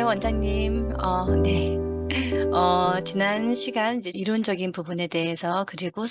원장님. 네. 지난 시간 이제 이론적인 부분에 대해서 그리고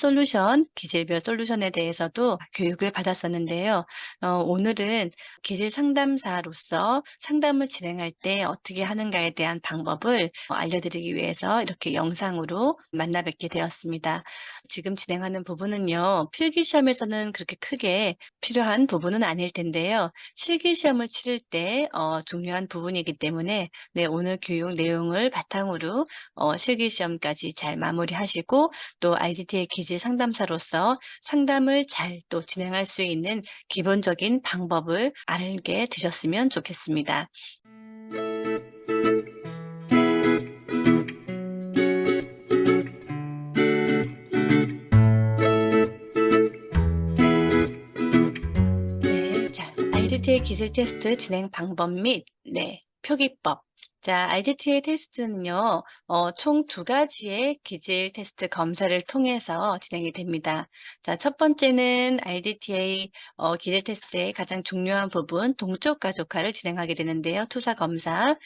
기질별 솔루션에 대해서도 교육을 받았었는데요. 오늘은 기질 상담사로서 상담을 진행할 때 어떻게 하는가에 대한 방법을 알려드리기 위해서 이렇게 영상으로 만나 뵙게 되었습니다. 지금 진행하는 부분은요, 필기 시험에서는 그렇게 크게 필요한 부분은 아닐 텐데요. 실기 시험을 치를 때 중요한 부분이기 때문에 네, 오늘 교육 내용을 바탕으로 실기 시험까지 잘 마무리하시고 또 IDT의 기질 상담사로서 상담을 잘 또 진행할 수 있는 기본적인 방법을 알게 되셨으면 좋겠습니다. 네. 자, IDT의 기질 테스트 진행 방법 및 표기법. 자, IDT의 테스트는요. 총 두 가지의 기질 테스트 검사를 통해서 진행이 됩니다. 자, 첫 번째는 IDT의 기질 테스트의 가장 중요한 부분 동쪽 가족화를 진행하게 되는데요. 투사 검사.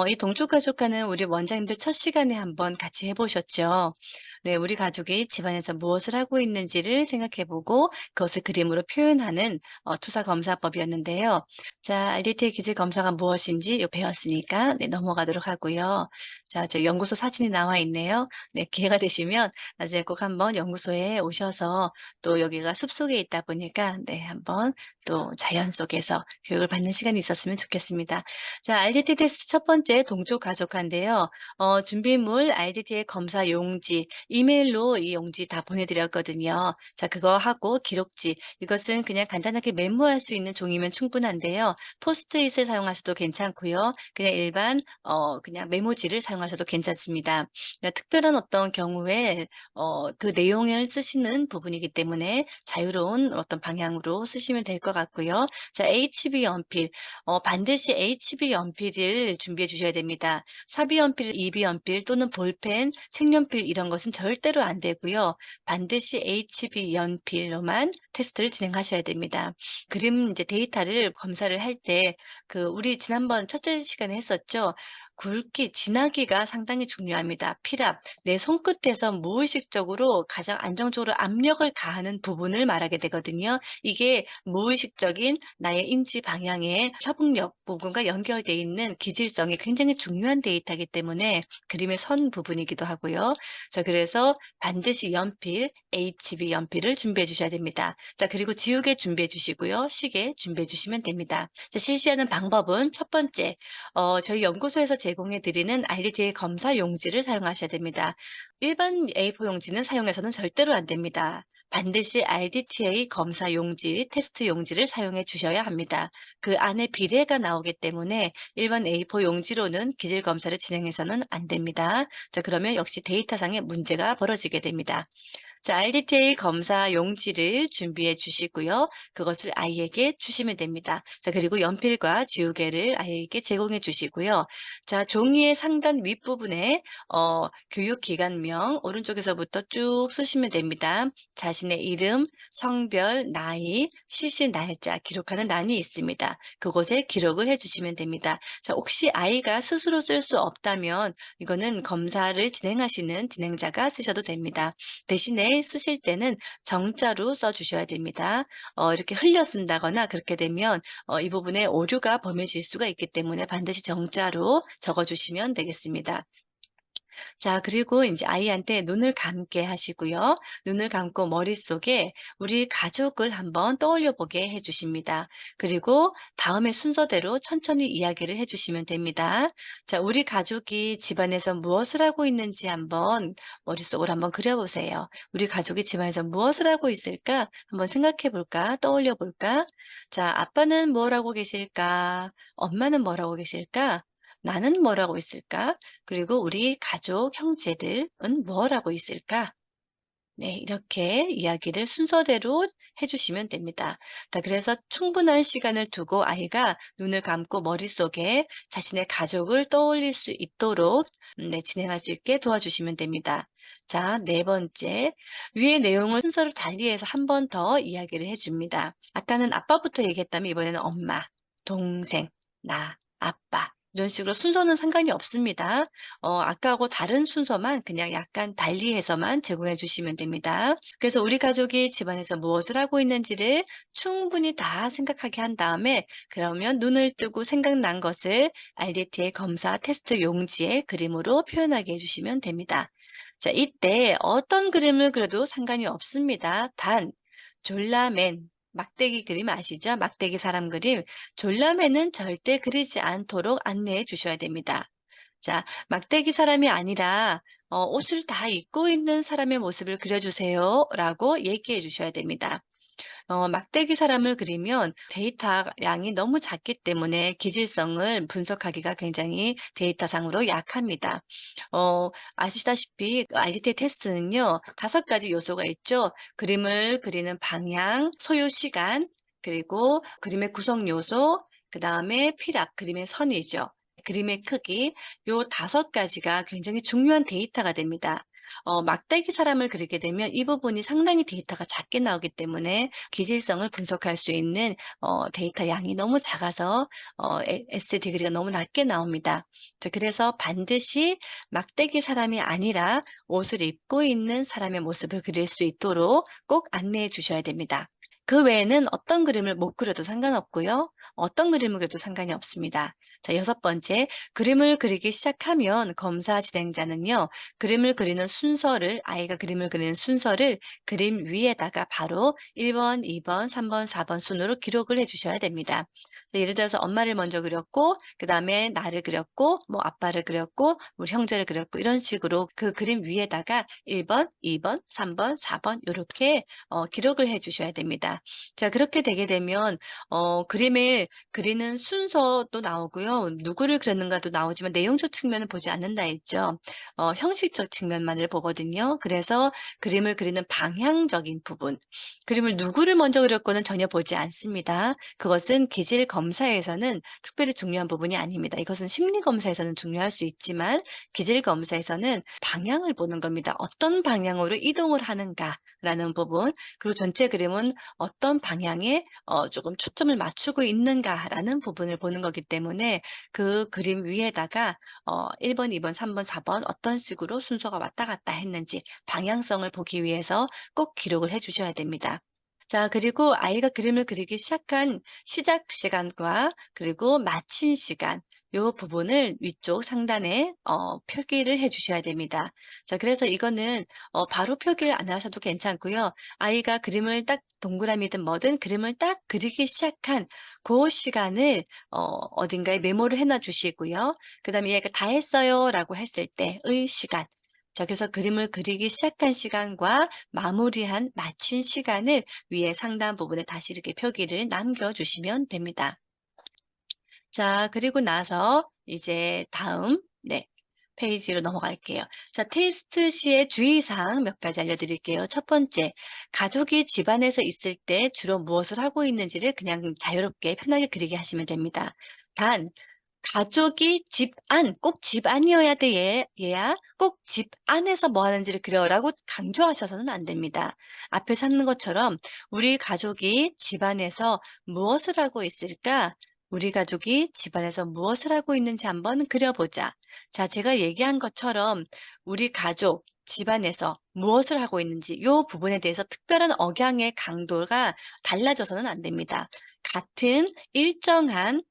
이 동쪽 가족화는 우리 원장님들 첫 시간에 한번 같이 해 보셨죠. 네, 우리 가족이 집안에서 무엇을 하고 있는지를 생각해 보고 그것을 그림으로 표현하는 투사 검사법이었는데요. 자, IDT 기질 검사가 무엇인지 배웠으니까 네, 넘어가도록 하고요. 자, 저 연구소 사진이 나와 있네요. 네, 기회가 되시면 나중에 꼭 한번 연구소에 오셔서 또 여기가 숲속에 있다 보니까 네, 한번 또 자연 속에서 교육을 받는 시간이 있었으면 좋겠습니다. 자, IDT 테스트 첫 번째 동쪽 가족화인데요. 준비물 IDT의 검사 용지, 이메일로 이 용지 다 보내드렸거든요. 자, 그거 하고 기록지, 이것은 그냥 간단하게 메모할 수 있는 종이면 충분한데요. 포스트잇을 사용하셔도 괜찮고요. 그냥 일반 그냥 메모지를 사용하셔도 괜찮습니다. 그러니까 특별한 어떤 경우에 그 내용을 쓰시는 부분이기 때문에 자유로운 어떤 방향으로 쓰시면 될 것 같고요. 자, HB 연필. 반드시 HB 연필을 준비해 주셔야 됩니다. 사비 연필, 이비 연필 또는 볼펜, 색연필 이런 것은 절대로 안 되고요. 반드시 HB 연필로만 테스트를 진행하셔야 됩니다. 그림 이제 데이터를 검사를 할 때 우리 지난번 첫째 시간에 했었죠. 굵기, 진하기가 상당히 중요합니다. 필압, 내 손끝에서 무의식적으로 가장 안정적으로 압력을 가하는 부분을 말하게 되거든요. 이게 무의식적인 나의 인지 방향의 협응력 부분과 연결되어 있는 기질성이 굉장히 중요한 데이터이기 때문에 그림의 선 부분이기도 하고요. 자, 그래서 반드시 연필, HB 연필을 준비해 주셔야 됩니다. 자, 그리고 지우개 준비해 주시고요. 시계 준비해 주시면 됩니다. 자, 실시하는 방법은 첫 번째, 저희 연구소에서 제공해 드리는 RDT의 검사 용지를 사용하셔야 됩니다. 일반 A4 용지는 사용해서는 절대로 안 됩니다. 반드시 RDTA 검사 용지, 테스트 용지를 사용해 주셔야 합니다. 그 안에 비례가 나오기 때문에 일반 A4 용지로는 기질 검사를 진행해서는 안 됩니다. 자, 그러면 역시 데이터상의 문제가 벌어지게 됩니다. 자, RDTA 검사 용지를 준비해 주시고요. 그것을 아이에게 주시면 됩니다. 자, 그리고 연필과 지우개를 아이에게 제공해 주시고요. 자, 종이의 상단 윗부분에 교육기관명 오른쪽에서부터 쭉 쓰시면 됩니다. 자신의 이름, 성별, 나이, 실시 날짜 기록하는 란이 있습니다. 그곳에 기록을 해 주시면 됩니다. 자, 혹시 아이가 스스로 쓸 수 없다면 이거는 검사를 진행하시는 진행자가 쓰셔도 됩니다. 대신에 쓰실 때는 정자로 써 주셔야 됩니다. 이렇게 흘려 쓴다거나 그렇게 되면 이 부분에 오류가 범해질 수가 있기 때문에 반드시 정자로 적어 주시면 되겠습니다. 자, 그리고 인제 아이한테 눈을 감게 하시고요. 눈을 감고 머릿속에 우리 가족을 한번 떠올려 보게 해 주십니다. 그리고 다음의 순서대로 천천히 이야기를 해 주시면 됩니다. 자, 우리 가족이 집안에서 무엇을 하고 있는지 한번 머릿속으로 한번 그려 보세요. '우리 가족이 집안에서 무엇을 하고 있을까? 한번 생각해 볼까? 떠올려 볼까?' 자, 아빠는 뭘 하고 계실까? 엄마는 뭘 하고 계실까? 나는 뭘 하고 있을까? 그리고 우리 가족, 형제들은 뭘 하고 있을까? 네, 이렇게 이야기를 순서대로 해 주시면 됩니다. 자, 그래서 충분한 시간을 두고 아이가 눈을 감고 머릿속에 자신의 가족을 떠올릴 수 있도록 네, 진행할 수 있게 도와주시면 됩니다. 자, 네 번째. 위의 내용을 순서를 달리해서 한 번 더 이야기를 해 줍니다. 아까는 아빠부터 얘기했다면 이번에는 엄마, 동생, 나, 아빠 이런 식으로 순서는 상관이 없습니다. 아까하고 다른 순서만 그냥 약간 달리해서만 제공해 주시면 됩니다. 그래서 우리 가족이 집안에서 무엇을 하고 있는지를 충분히 다 생각하게 한 다음에 그러면 눈을 뜨고 생각난 것을 RDT의 검사 테스트 용지에 그림으로 표현하게 해 주시면 됩니다. 자, 이때 어떤 그림을 그려도 상관이 없습니다. 단 졸라맨, 막대기 그림 아시죠? 막대기 사람 그림. 졸라맨은 절대 그리지 않도록 안내해 주셔야 됩니다. 자, 막대기 사람이 아니라 옷을 다 입고 있는 사람의 모습을 그려주세요 라고 얘기해 주셔야 됩니다. 막대기 사람을 그리면 데이터 양이 너무 작기 때문에 기질성을 분석하기가 굉장히 데이터상으로 약합니다. 아시다시피 RDT 테스트는요, 5가지 요소가 있죠. 그림을 그리는 방향, 소요 시간, 그리고 그림의 구성 요소, 그 다음에 필압, 그림의 선이죠. 그림의 크기, 요 5가지가 굉장히 중요한 데이터가 됩니다. 막대기 사람을 그리게 되면 이 부분이 상당히 데이터가 작게 나오기 때문에 기질성을 분석할 수 있는 데이터 양이 너무 작아서 SD 그리가 너무 낮게 나옵니다. 자, 그래서 반드시 막대기 사람이 아니라 옷을 입고 있는 사람의 모습을 그릴 수 있도록 꼭 안내해 주셔야 됩니다. 그 외에는 어떤 그림을 못 그려도 상관없고요. 어떤 그림을 그려도 상관이 없습니다. 자, 6번째, 그림을 그리기 시작하면 검사 진행자는요, 아이가 그림을 그리는 순서를 그림 위에다가 바로 1번, 2번, 3번, 4번 순으로 기록을 해 주셔야 됩니다. 예를 들어서 엄마를 먼저 그렸고, 그 다음에 나를 그렸고, 뭐 아빠를 그렸고, 우리 형제를 그렸고, 이런 식으로 그 그림 위에다가 1번, 2번, 3번, 4번, 요렇게 기록을 해 주셔야 됩니다. 자, 그렇게 되게 되면, 그림을 그리는 순서도 나오고요. 누구를 그렸는가도 나오지만 내용적 측면을 보지 않는다 했죠. 형식적 측면만을 보거든요. 그래서 그림을 그리는 방향적인 부분, 그림을 누구를 먼저 그렸고는 전혀 보지 않습니다. 그것은 기질 검사에서는 특별히 중요한 부분이 아닙니다. 이것은 심리 검사에서는 중요할 수 있지만 기질 검사에서는 방향을 보는 겁니다. 어떤 방향으로 이동을 하는가라는 부분, 그리고 전체 그림은 어떤 방향에 조금 초점을 맞추고 있는가라는 부분을 보는 거기 때문에 그 그림 위에다가 1번, 2번, 3번, 4번 어떤 식으로 순서가 왔다 갔다 했는지 방향성을 보기 위해서 꼭 기록을 해 주셔야 됩니다. 자, 그리고 아이가 그림을 그리기 시작한 시작 시간과 그리고 마친 시간, 요 부분을 위쪽 상단에 표기를 해 주셔야 됩니다. 자, 그래서 이거는 바로 표기를 안 하셔도 괜찮고요. 아이가 그림을 딱 동그라미든 뭐든 그림을 딱 그리기 시작한 그 시간을 어딘가에 메모를 해놔 주시고요. 그다음에 얘가 다 했어요라고 했을 때의 시간. 자, 그래서 그림을 그리기 시작한 시간과 마친 시간을 위에 상단 부분에 다시 이렇게 표기를 남겨주시면 됩니다. 자, 그리고 나서 이제 다음, 네, 페이지로 넘어갈게요. 자, 테스트 시의 주의사항 몇 가지 알려드릴게요. 첫 번째, 가족이 집안에서 있을 때 주로 무엇을 하고 있는지를 그냥 자유롭게 편하게 그리게 하시면 됩니다. 단, 가족이 꼭 집 안이어야 돼, 얘야. 꼭 집 안에서 뭐 하는지를 그려라고 강조하셔서는 안 됩니다. 앞에 찾는 것처럼 우리 가족이 집안에서 무엇을 하고 있을까? 우리 가족이 집안에서 무엇을 하고 있는지 한번 그려보자. 자, 제가 얘기한 것처럼 우리 가족, 집안에서 무엇을 하고 있는지 이 부분에 대해서 특별한 억양의 강도가 달라져서는 안 됩니다. 같은 일정한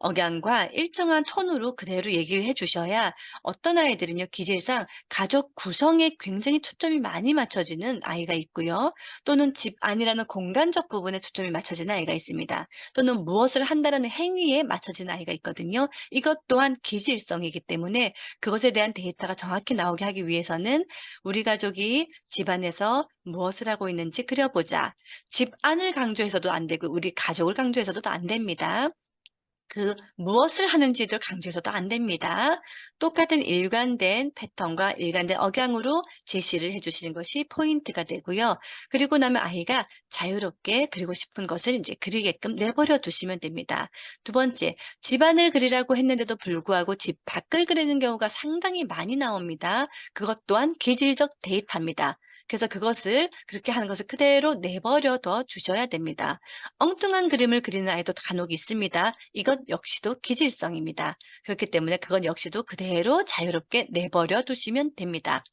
억양과 일정한 톤으로 그대로 얘기를 해 주셔야 어떤 아이들은요, 기질상 가족 구성에 굉장히 초점이 많이 맞춰지는 아이가 있고요. 또는 집 안이라는 공간적 부분에 초점이 맞춰지는 아이가 있습니다. 또는 무엇을 한다라는 행위에 맞춰지는 아이가 있거든요. 이것 또한 기질성이기 때문에 그것에 대한 데이터가 정확히 나오게 하기 위해서는 우리 가족이 집안에서 무엇을 하고 있는지 그려보자. 집 안을 강조해서도 안 되고 우리 가족을 강조해서도 안 됩니다. 그 무엇을 하는지를 강조해서도 안 됩니다. 똑같은 일관된 패턴과 일관된 억양으로 제시를 해 주시는 것이 포인트가 되고요. 그리고 나면 아이가 자유롭게 그리고 싶은 것을 이제 그리게끔 내버려 두시면 됩니다. 두 번째, 집안을 그리라고 했는데도 불구하고 집 밖을 그리는 경우가 상당히 많이 나옵니다. 그것 또한 기질적 데이터입니다. 그래서 그것을 그렇게 하는 것을 그대로 내버려 둬 주셔야 됩니다. 엉뚱한 그림을 그리는 아이도 간혹 있습니다. 이것 역시도 기질성입니다. 그렇기 때문에 그건 역시도 그대로 자유롭게 내버려 두시면 됩니다.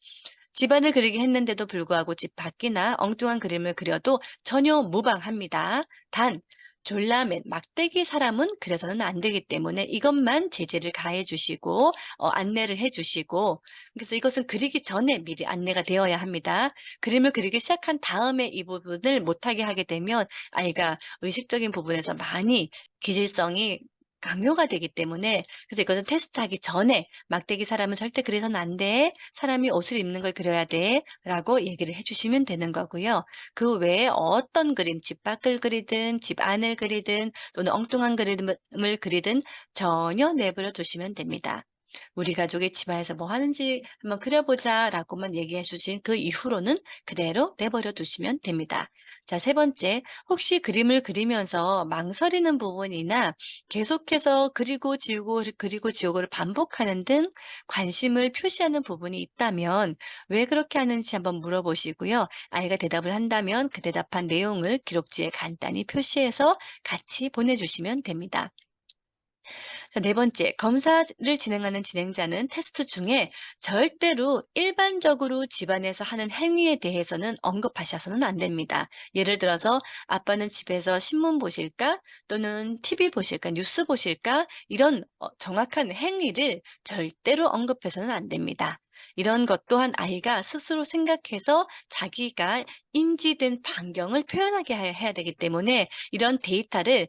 집안을 그리게 했는데도 불구하고 집 밖이나 엉뚱한 그림을 그려도 전혀 무방합니다. 단 졸라맨, 막대기 사람은 그려서는 안 되기 때문에 이것만 제재를 가해 주시고 안내를 해 주시고, 그래서 이것은 그리기 전에 미리 안내가 되어야 합니다. 그림을 그리기 시작한 다음에 이 부분을 못하게 하게 되면 아이가 의식적인 부분에서 많이 기질성이 강요가 되기 때문에, 그래서 이것은 테스트하기 전에 "막대기 사람은 절대 그래서는 안 돼. 사람이 옷을 입는 걸 그려야 돼." 라고 얘기를 해 주시면 되는 거고요. 그 외에 어떤 그림, 집 밖을 그리든 집 안을 그리든 또는 엉뚱한 그림을 그리든 전혀 내버려 두시면 됩니다. "우리 가족이 집안에서 뭐 하는지 한번 그려 보자."라고만 얘기해 주신 그 이후로는 그대로 내버려 두시면 됩니다. 자, 세 번째, 혹시 그림을 그리면서 망설이는 부분이나 계속해서 그리고 지우고를 반복하는 등 관심을 표시하는 부분이 있다면 왜 그렇게 하는지 한번 물어보시고요. 아이가 대답을 한다면 그 대답한 내용을 기록지에 간단히 표시해서 같이 보내주시면 됩니다. 자, 네 번째, 검사를 진행하는 진행자는 테스트 중에 절대로 일반적으로 집안에서 하는 행위에 대해서는 언급하셔서는 안 됩니다. 예를 들어서 "아빠는 집에서 신문 보실까?" 또는 "TV 보실까? 뉴스 보실까?" 이런 정확한 행위를 절대로 언급해서는 안 됩니다. 이런 것 또한 아이가 스스로 생각해서 자기가 인지된 반경을 표현하게 해야 되기 때문에 이런 데이터를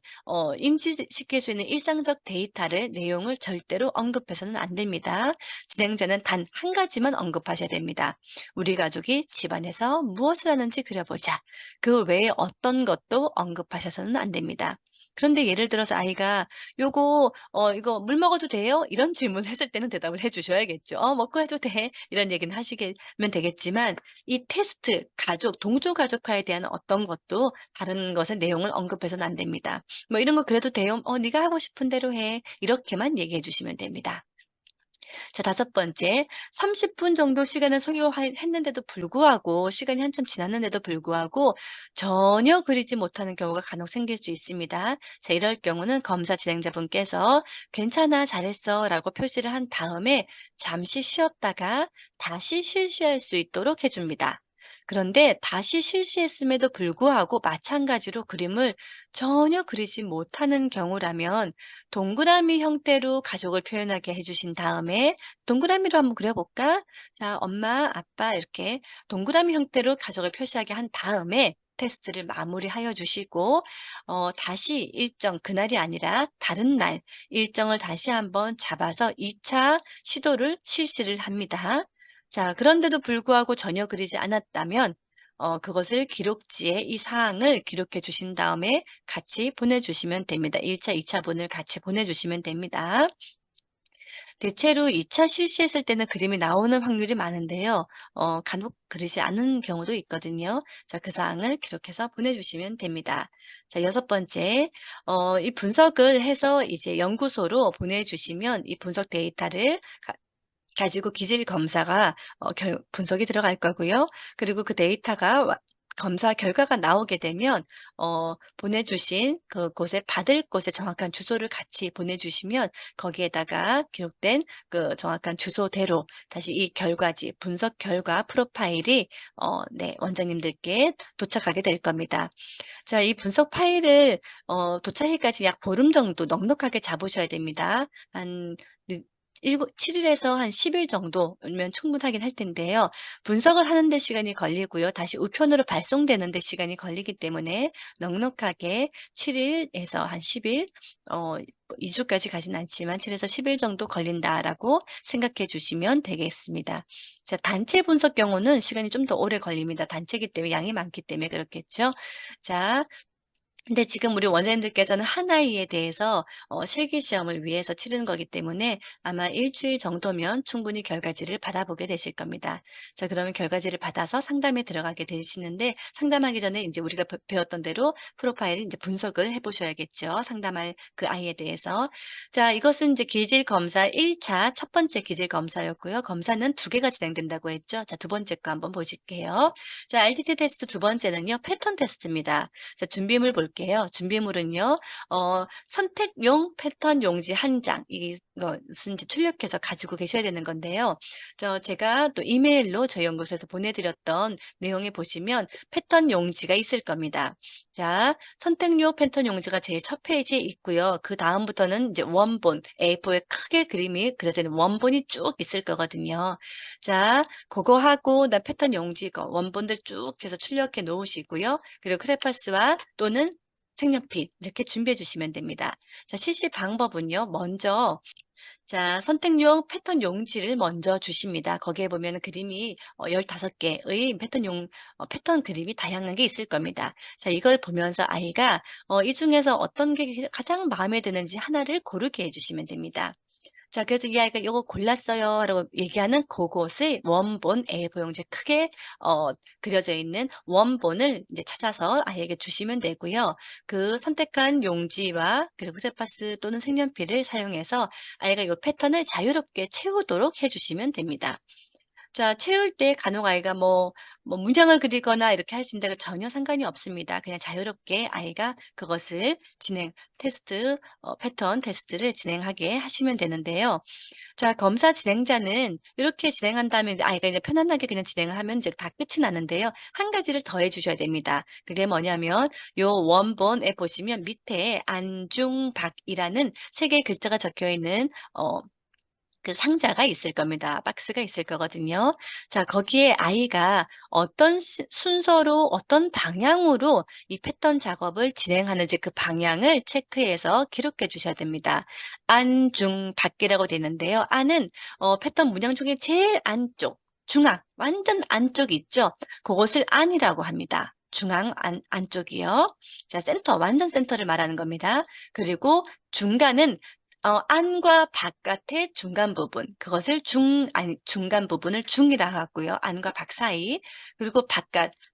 인지시킬 수 있는 일상적 데이터를 내용을 절대로 언급해서는 안 됩니다. 진행자는 단 한 가지만 언급하셔야 됩니다. "우리 가족이 집안에서 무엇을 하는지 그려보자." 그 외에 어떤 것도 언급하셔서는 안 됩니다. 그런데 예를 들어서 아이가 "요거 이거 물 먹어도 돼요?" 이런 질문을 했을 때는 대답을 해 주셔야겠죠. 먹고 해도 돼." 이런 얘기는 하시면 되겠지만, 이 테스트, 가족, 동조 가족화에 대한 어떤 것도 다른 것의 내용을 언급해서는 안 됩니다. 뭐 "이런 거 그래도 돼요?" 네가 하고 싶은 대로 해." 이렇게만 얘기해 주시면 됩니다. 자, 다섯 번째, 30분 정도 시간을 소요했는데도 불구하고, 시간이 한참 지났는데도 불구하고 전혀 그리지 못하는 경우가 간혹 생길 수 있습니다. 자, 이럴 경우는 검사 진행자분께서 "괜찮아, 잘했어" 라고 표시를 한 다음에 잠시 쉬었다가 다시 실시할 수 있도록 해 줍니다. 그런데 다시 실시했음에도 불구하고 마찬가지로 그림을 전혀 그리지 못하는 경우라면 동그라미 형태로 가족을 표현하게 해 주신 다음에 "동그라미로 한번 그려 볼까?" 자, 엄마, 아빠 이렇게 동그라미 형태로 가족을 표시하게 한 다음에 테스트를 마무리하여 주시고 다시 일정, 그날이 아니라 다른 날 일정을 다시 한번 잡아서 2차 시도를 실시를 합니다. 자, 그런데도 불구하고 전혀 그리지 않았다면 그것을 기록지에 이 사항을 기록해 주신 다음에 같이 보내주시면 됩니다. 1 차, 2 차분을 같이 보내주시면 됩니다. 대체로 2차 실시했을 때는 그림이 나오는 확률이 많은데요. 간혹 그러지 않은 경우도 있거든요. 자, 그 사항을 기록해서 보내주시면 됩니다. 자, 여섯 번째, 이 분석을 해서 이제 연구소로 보내주시면 이 분석 데이터를 가지고 기질 검사가 분석이 들어갈 거고요. 그리고 그 데이터가 검사 결과가 나오게 되면 보내주신 그곳에 받을 곳의 정확한 주소를 같이 보내주시면 거기에다가 기록된 그 정확한 주소대로 다시 이 결과지, 분석 결과 프로파일이 네, 원장님들께 도착하게 될 겁니다. 자, 이 분석 파일을 도착하기까지 약 보름 정도 넉넉하게 잡으셔야 됩니다. 한 늦 7 일에서 한 10일 정도면 충분하긴 할 텐데요. 분석을 하는 데 시간이 걸리고요. 다시 우편으로 발송되는 데 시간이 걸리기 때문에 넉넉하게 7 일에서 한 10 일, 2 주까지 가진 않지만 7 에서 10일 정도 걸린다라고 생각해 주시면 되겠습니다. 자, 단체 분석 경우는 시간이 좀 더 오래 걸립니다. 단체이기 때문에 양이 많기 때문에 그렇겠죠. 자, 근데 지금 우리 원장님들께서는 한 아이에 대해서 실기 시험을 위해서 치르는 거기 때문에 아마 일 주일 정도면 충분히 결과지를 받아보게 되실 겁니다. 자, 그러면 결과지를 받아서 상담에 들어가게 되시는데, 상담하기 전에 이제 우리가 배웠던 대로 프로파일을 이제 분석을 해 보셔야겠죠. 상담할 그 아이에 대해서. 자, 이것은 이제 기질 검사 1차 첫 번째 기질 검사였고요. 검사는 두 개가 진행된다고 했죠. 자, 두 번째 거 한번 보실게요. 자, RDT 테스트 두 번째는요, 패턴 테스트입니다. 자, 준비물 볼게요. 준비물은요, 선택용 패턴 용지 한 장, 이것은 이제 출력해서 가지고 계셔야 되는 건데요. 제가 또 이메일로 저희 연구소에서 보내드렸던 내용에 보시면 패턴 용지가 있을 겁니다. 자, 선택용 패턴 용지가 제일 첫 페이지에 있고요. 그 다음부터는 이제 원본, A4에 크게 그림이 그려져 있는 원본이 쭉 있을 거거든요. 자, 그거 하고 나 패턴 용지 거 원본들 쭉 해서 출력해 놓으시고요. 그리고 크레파스와 또는 색연필 이렇게 준비해 주시면 됩니다. 자, 실시 방법은요. 먼저 자, 선택용 패턴 용지를 먼저 주십니다. 거기에 보면 그림이 15개의 패턴 그림이 다양한 게 있을 겁니다. 자, 이걸 보면서 아이가 이 중에서 어떤 게 가장 마음에 드는지 하나를 고르게 해 주시면 됩니다. 자, 그래서 이 아이가 "요거 골랐어요." 라고 얘기하는 고것의 원본 A4 용지에 크게 어 그려져 있는 원본을 이제 찾아서 아이에게 주시면 되고요. 그 선택한 용지와 그리고 크레파스 또는 색연필을 사용해서 아이가 요 패턴을 자유롭게 채우도록 해 주시면 됩니다. 자, 채울 때 간혹 아이가 문장을 그리거나 이렇게 할 수 있는데 전혀 상관이 없습니다. 그냥 자유롭게 아이가 그것을 패턴 테스트를 진행하게 하시면 되는데요. 자, 검사 진행자는 이렇게 진행한 다음에 이제 아이가 이제 편안하게 그냥 진행을 하면 이제 다 끝이 나는데요. 한 가지를 더해 주셔야 됩니다. 그게 뭐냐면 요 원본에 보시면 밑에 안중박이라는 세 개의 글자가 적혀 있는 그 상자가 있을 겁니다. 박스가 있을 거거든요. 자, 거기에 아이가 어떤 순서로 어떤 방향으로 이 패턴 작업을 진행하는지 그 방향을 체크해서 기록해 주셔야 됩니다. 안, 중, 밖이라고 되는데요. 안은 패턴 문양 중에 제일 안쪽, 중앙, 완전 안쪽 있죠? 그것을 안이라고 합니다. 중앙 안쪽이요. 자, 센터, 완전 센터를 말하는 겁니다. 그리고 중간은 안과 바깥의 중간 부분, 그것을 중간 부분을 중이라 하고요. 안과 밖 사이. 그리고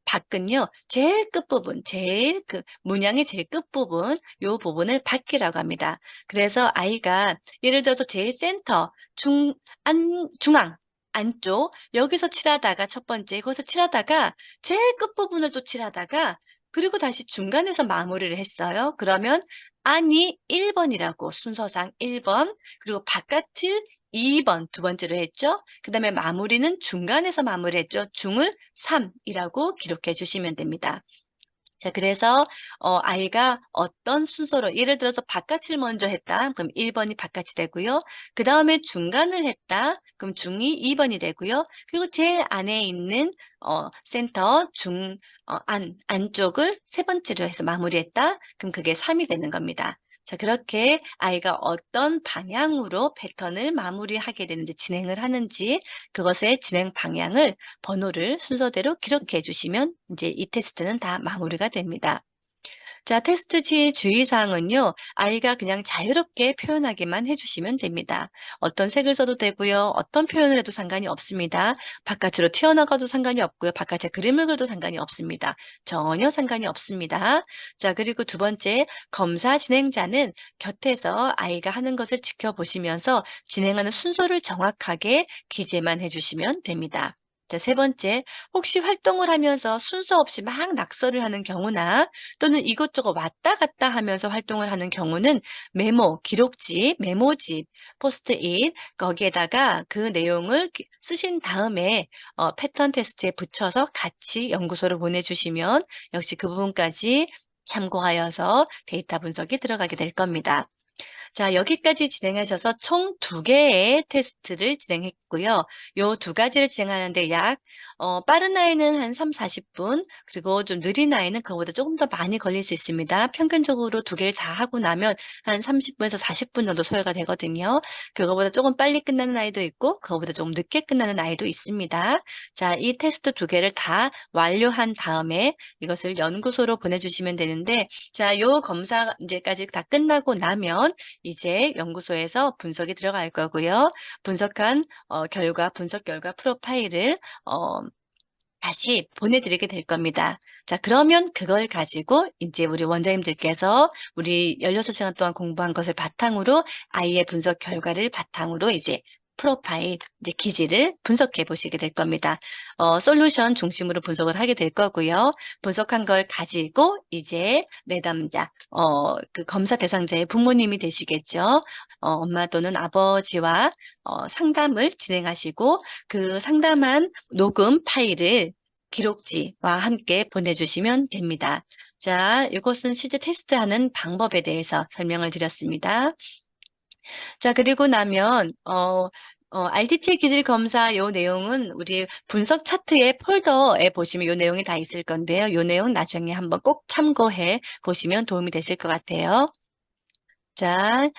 밖은요, 제일 끝부분, 제일 그 문양의 제일 끝부분, 요 부분을 밖이라고 합니다. 그래서 아이가 예를 들어서 제일 센터, 중앙, 안쪽, 여기서 칠하다가 첫 번째, 거기서 칠하다가 제일 끝부분을 또 칠하다가 그리고 다시 중간에서 마무리를 했어요. 그러면 안이 1 번이라고 순서상 1 번, 그리고 바깥을 2번 두 번째로 했죠. 그다음에 마무리는 중간에서 마무리했죠. 중을 3 이라고 기록해 주시면 됩니다. 자, 그래서 아이가 어떤 순서로 예를 들어서 바깥을 먼저 했다. 그럼 1 번이 바깥이 되고요. 그다음에 중간을 했다. 그럼 중이 2 번이 되고요. 그리고 제일 안에 있는 센터 안쪽을 세 번째로 해서 마무리했다. 그럼 그게 3이 되는 겁니다. 자, 그렇게 아이가 어떤 방향으로 패턴을 마무리하게 되는지 진행을 하는지 그것의 진행 방향을 번호를 순서대로 기록해 주시면 이제 이 테스트는 다 마무리가 됩니다. 자, 테스트 시 주의사항은요. 아이가 그냥 자유롭게 표현하기만 해 주시면 됩니다. 어떤 색을 써도 되고요. 어떤 표현을 해도 상관이 없습니다. 바깥으로 튀어나가도 상관이 없고요. 바깥에 그림을 그려도 상관이 없습니다. 전혀 상관이 없습니다. 자, 그리고 두 번째, 검사 진행자는 곁에서 아이가 하는 것을 지켜보시면서 진행하는 순서를 정확하게 기재만 해 주시면 됩니다. 자, 세 번째, 혹시 활동을 하면서 순서 없이 막 낙서를 하는 경우나 또는 이것저것 왔다 갔다 하면서 활동을 하는 경우는 기록지, 메모집, 포스트잇 거기에다가 그 내용을 쓰신 다음에 패턴 테스트에 붙여서 같이 연구소로 보내주시면 역시 그 부분까지 참고하여서 데이터 분석이 들어가게 될 겁니다. 자, 여기까지 진행하셔서 총 2개의 테스트를 진행했고요. 요 2가지를 진행하는데 빠른 아이는 한 30-40분, 그리고 좀 느린 아이는 그거보다 조금 더 많이 걸릴 수 있습니다. 평균적으로 2개를 다 하고 나면 한 30분에서 40분 정도 소요가 되거든요. 그거보다 조금 빨리 끝나는 아이도 있고, 그거보다 조금 늦게 끝나는 아이도 있습니다. 자, 이 테스트 2개를 다 완료한 다음에 이것을 연구소로 보내주시면 되는데, 자, 요 검사 이제까지 다 끝나고 나면 이제 연구소에서 분석이 들어갈 거고요. 분석한 분석 결과 프로파일을 다시 보내드리게 될 겁니다. 자, 그러면 그걸 가지고 이제 우리 원장님들께서 우리 16시간 동안 공부한 것을 바탕으로 아이의 분석 결과를 바탕으로 이제 프로파일, 이제 기질을 분석해 보시게 될 겁니다. 솔루션 중심으로 분석을 하게 될 거고요. 분석한 걸 가지고 이제 내담자, 그 검사 대상자의 부모님이 되시겠죠. 엄마 또는 아버지와 상담을 진행하시고 그 상담한 녹음 파일을 기록지와 함께 보내주시면 됩니다. 자, 이것은 실제 테스트하는 방법에 대해서 설명을 드렸습니다. 자, 그리고 나면 RDT 기질 검사 요 내용은 우리 분석 차트의 폴더에 보시면 요 내용이 다 있을 건데요. 요 내용 나중에 한번 꼭 참고해 보시면 도움이 되실 것 같아요. 자,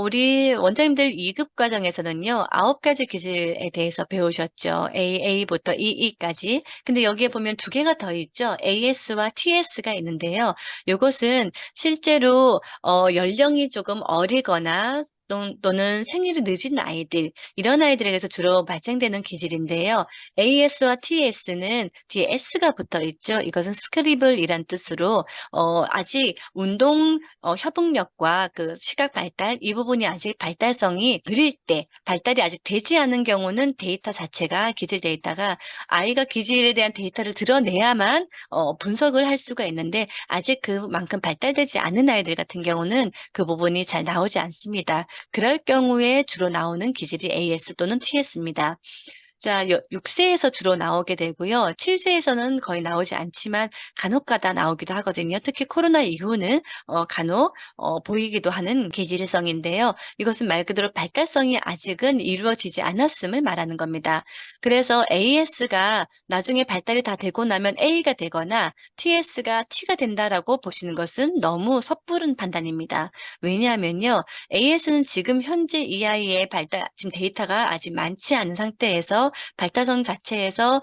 우리 원장님들 2급 과정에서는요, 9가지 기질에 대해서 배우셨죠. AA부터 EE까지. 근데 여기에 보면 2개가 더 있죠. AS와 TS가 있는데요. 요것은 실제로, 연령이 조금 어리거나 또는 생일이 늦은 아이들, 이런 아이들에게서 주로 발생되는 기질인데요. AS와 TS는 뒤에 S가 붙어 있죠. 이것은 스크리블이란 뜻으로, 아직 협응력과 그 시각 발달, 이 부분이 아직 발달성이 느릴 때, 발달이 아직 되지 않은 경우는 데이터 자체가 기질 데이터가 아이가 기질에 대한 데이터를 드러내야만 분석을 할 수가 있는데 아직 그만큼 발달되지 않은 아이들 같은 경우는 그 부분이 잘 나오지 않습니다. 그럴 경우에 주로 나오는 기질이 AS 또는 TS입니다. 자, 6세에서 주로 나오게 되고요. 7세에서는 거의 나오지 않지만 간혹가다 나오기도 하거든요. 특히 코로나 이후는 간혹 보이기도 하는 기질성인데요. 이것은 말 그대로 발달성이 아직은 이루어지지 않았음을 말하는 겁니다. 그래서 AS가 나중에 발달이 다 되고 나면 A가 되거나 TS가 T가 된다라고 보시는 것은 너무 섣부른 판단입니다. 왜냐하면요. AS는 지금 현재 이 아이의 지금 데이터가 아직 많지 않은 상태에서 발달성 자체에서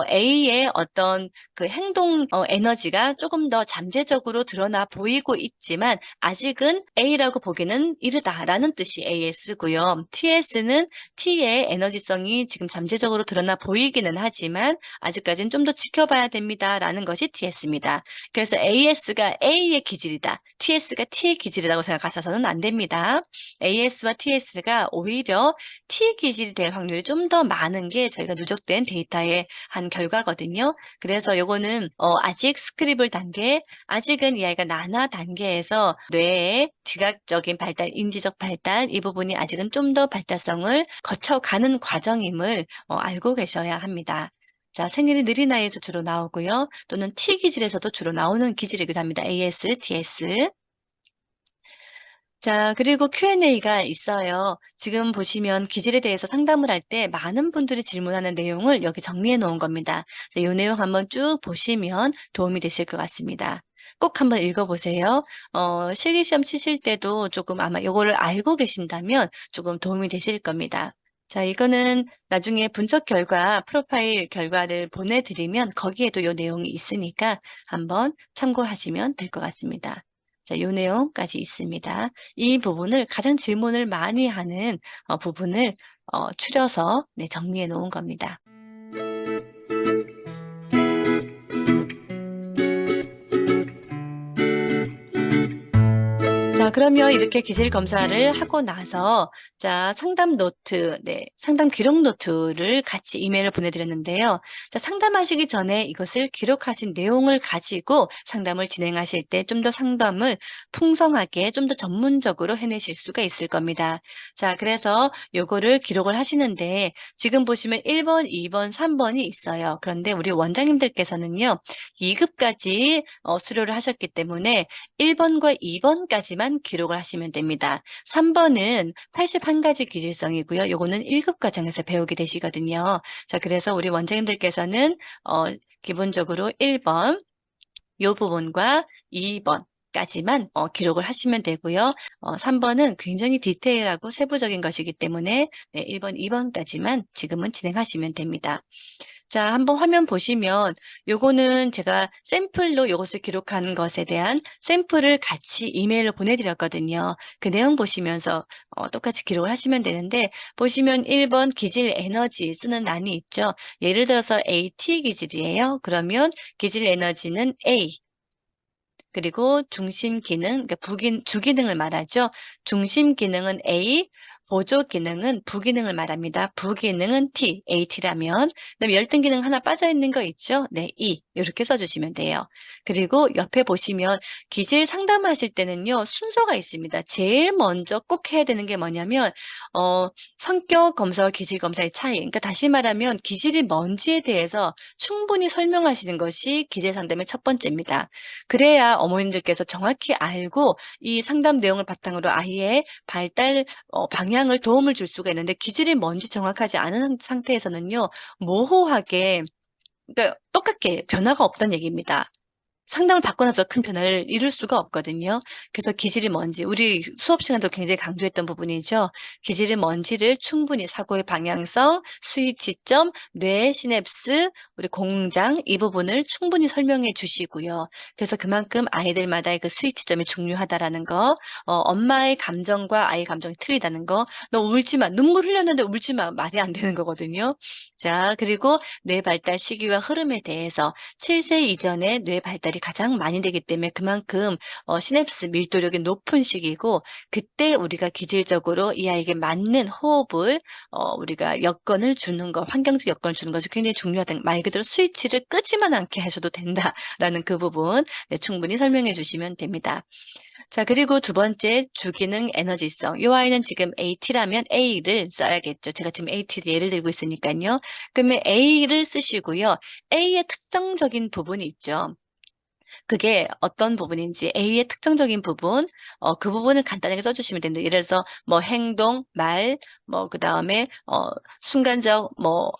A의 어떤 그 행동 에너지가 조금 더 잠재적으로 드러나 보이고 있지만 아직은 A라고 보기는 이르다라는 뜻이 AS고요. TS는 T의 에너지성이 지금 잠재적으로 드러나 보이기는 하지만 아직까지는 좀 더 지켜봐야 됩니다라는 것이 TS입니다. 그래서 AS가 A의 기질이다, TS가 T의 기질이라고 생각하셔서는 안 됩니다. AS와 TS가 오히려 T 기질이 될 확률이 좀 더 많은 게 저희가 누적된 데이터의 한 결과거든요. 그래서 요거는 아직 스크리블 단계, 아직은 이 아이가 나나 단계에서 뇌의 지각적인 발달, 인지적 발달 이 부분이 아직은 좀 더 발달성을 거쳐가는 과정임을 알고 계셔야 합니다. 자, 생일이 느린 아이에서 주로 나오고요. 또는 T 기질에서도 주로 나오는 기질이기도 합니다. AS, TS. 자, 그리고 Q&A가 있어요. 지금 보시면 기질에 대해서 상담을 할 때 많은 분들이 질문하는 내용을 여기 정리해 놓은 겁니다. 이 내용 한번 쭉 보시면 도움이 되실 것 같습니다. 꼭 한번 읽어보세요. 실기시험 치실 때도 조금 아마 이거를 알고 계신다면 조금 도움이 되실 겁니다. 자, 이거는 나중에 분석 결과, 프로파일 결과를 보내드리면 거기에도 이 내용이 있으니까 한번 참고하시면 될 것 같습니다. 자, 요 내용까지 있습니다. 이 부분을 가장 질문을 많이 하는 부분을 추려서 정리해 놓은 겁니다. 자, 그러면 이렇게 기질 검사를 하고 나서 자, 상담 노트, 상담 기록 노트를 같이 이메일을 보내드렸는데요. 자, 상담하시기 전에 이것을 기록하신 내용을 가지고 상담을 진행하실 때 좀 더 상담을 풍성하게 좀 더 전문적으로 해내실 수가 있을 겁니다. 자, 그래서 요거를 기록을 하시는데 지금 보시면 1번, 2번, 3번이 있어요. 그런데 우리 원장님들께서는요, 2급까지 수료를 하셨기 때문에 1번과 2번까지만 기록을 하시면 됩니다. 3번은 81가지 기질성이고요. 요거는 1급 과정에서 배우게 되시거든요. 자, 그래서 우리 원장님들께서는 기본적으로 1번 요 부분과 2번 까지만 기록을 하시면 되고요. 3번은 굉장히 디테일하고 세부적인 것이기 때문에 네, 1번, 2번까지만 지금은 진행하시면 됩니다. 자, 한번 화면 보시면 요거는 제가 샘플로 요것을 기록한 것에 대한 샘플을 같이 이메일로 보내드렸거든요. 그 내용 보시면서 똑같이 기록을 하시면 되는데 보시면 1번 기질 에너지 쓰는 란이 있죠. 예를 들어서 AT 기질이에요. 그러면 기질 에너지는 A 그리고 중심 기능, 그러니까 주기능을 말하죠. 중심 기능은 A, 보조 기능은 부기능을 말합니다. 부기능은 T, AT라면. 그다음에 열등 기능 하나 빠져 있는 거 있죠? 네, E. 이렇게 써주시면 돼요. 그리고 옆에 보시면 기질 상담하실 때는요, 순서가 있습니다. 제일 먼저 꼭 해야 되는 게 뭐냐면, 성격 검사와 기질 검사의 차이. 그러니까 다시 말하면 기질이 뭔지에 대해서 충분히 설명하시는 것이 기질 상담의 첫 번째입니다. 그래야 어머님들께서 정확히 알고 이 상담 내용을 바탕으로 아이의 발달 방향을 도움을 줄 수가 있는데 기질이 뭔지 정확하지 않은 상태에서는요. 모호하게 그러니까 똑같게 변화가 없다는 얘기입니다. 상담을 받고 나서 큰 변화를 이룰 수가 없거든요. 그래서 기질이 뭔지 우리 수업 시간도 굉장히 강조했던 부분이죠. 기질이 뭔지를 충분히 사고의 방향성, 스위치점, 뇌 시냅스, 우리 공장 이 부분을 충분히 설명해 주시고요. 그래서 그만큼 아이들마다의 그 스위치점이 중요하다라는 거, 엄마의 감정과 아이의 감정이 틀리다는 거, 너 울지 마, 눈물 흘렸는데 울지 마, 말이 안 되는 거거든요. 자, 그리고 뇌 발달 시기와 흐름에 대해서 7세 이전에 뇌 발달이 가장 많이 되기 때문에 그만큼 시냅스 밀도력이 높은 시기고 그때 우리가 기질적으로 이 아이에게 맞는 호흡을 우리가 여건을 주는 것, 환경적 여건을 주는 것이 굉장히 중요하다. 말 그대로 스위치를 끄지만 않게 하셔도 된다라는 그 부분 네, 충분히 설명해 주시면 됩니다. 자, 그리고 두 번째 주기능 에너지성. 이 아이는 지금 AT라면 A를 써야겠죠. 제가 지금 AT를 예를 들고 있으니까요. 그러면 A를 쓰시고요. A의 특정적인 부분이 있죠. 그게 어떤 부분인지 A의 특정적인 부분, 그 부분을 간단하게 써주시면 됩니다. 예를 들어서 뭐 행동, 말, 뭐 그다음에 순간적 뭐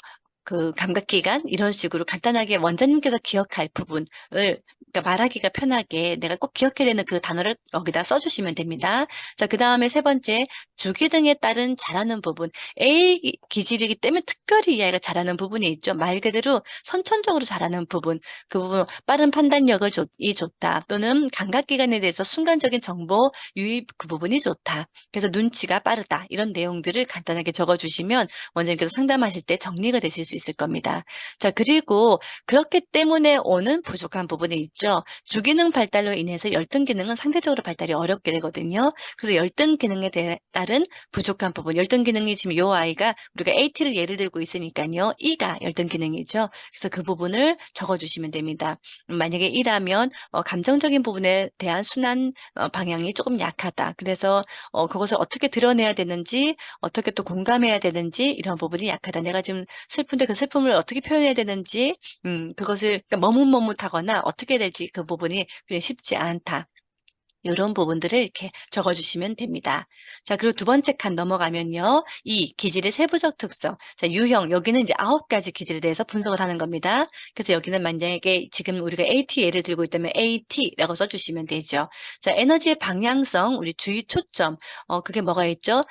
그 감각기관 이런 식으로 간단하게 원장님께서 기억할 부분을 그러니까 말하기가 편하게 내가 꼭 기억해야 되는 그 단어를 여기다 써주시면 됩니다. 자, 그 다음에 세 번째 주기등에 따른 잘하는 부분. A 기질이기 때문에 특별히 이 아이가 잘하는 부분이 있죠. 말 그대로 선천적으로 잘하는 부분. 그 부분 빠른 판단력을 이 좋다. 또는 감각기관에 대해서 순간적인 정보 유입 그 부분이 좋다. 그래서 눈치가 빠르다. 이런 내용들을 간단하게 적어주시면 원장님께서 상담하실 때 정리가 되실 수 있을 겁니다. 자, 그리고 그렇기 때문에 오는 부족한 부분이 있죠. 주기능 발달로 인해서 열등 기능은 상대적으로 발달이 어렵게 되거든요. 그래서 열등 기능에 따른 부족한 부분, 열등 기능이 지금 이 아이가 우리가 AT를 예를 들고 있으니까요. E가 열등 기능이죠. 그래서 그 부분을 적어주시면 됩니다. 만약에 E라면 감정적인 부분에 대한 순환 방향이 조금 약하다. 그래서 그것을 어떻게 드러내야 되는지, 어떻게 또 공감해야 되는지 이런 부분이 약하다. 내가 지금 슬픈데 그 슬픔을 어떻게 표현해야 되는지, 그것을 그러니까 머뭇머뭇하거나 어떻게 해야 될지 그 부분이 굉장히 쉽지 않다. 이런 부분들을 이렇게 적어주시면 됩니다. 자, 그리고 두 번째 칸 넘어가면요. 이 기질의 세부적 특성. 자, 유형. 여기는 이제 9가지 기질에 대해서 분석을 하는 겁니다. 그래서 여기는 만약에 지금 우리가 AT 예를 들고 있다면 AT라고 써주시면 되죠. 자, 에너지의 방향성. 우리 주의 초점. 그게 뭐가 있죠?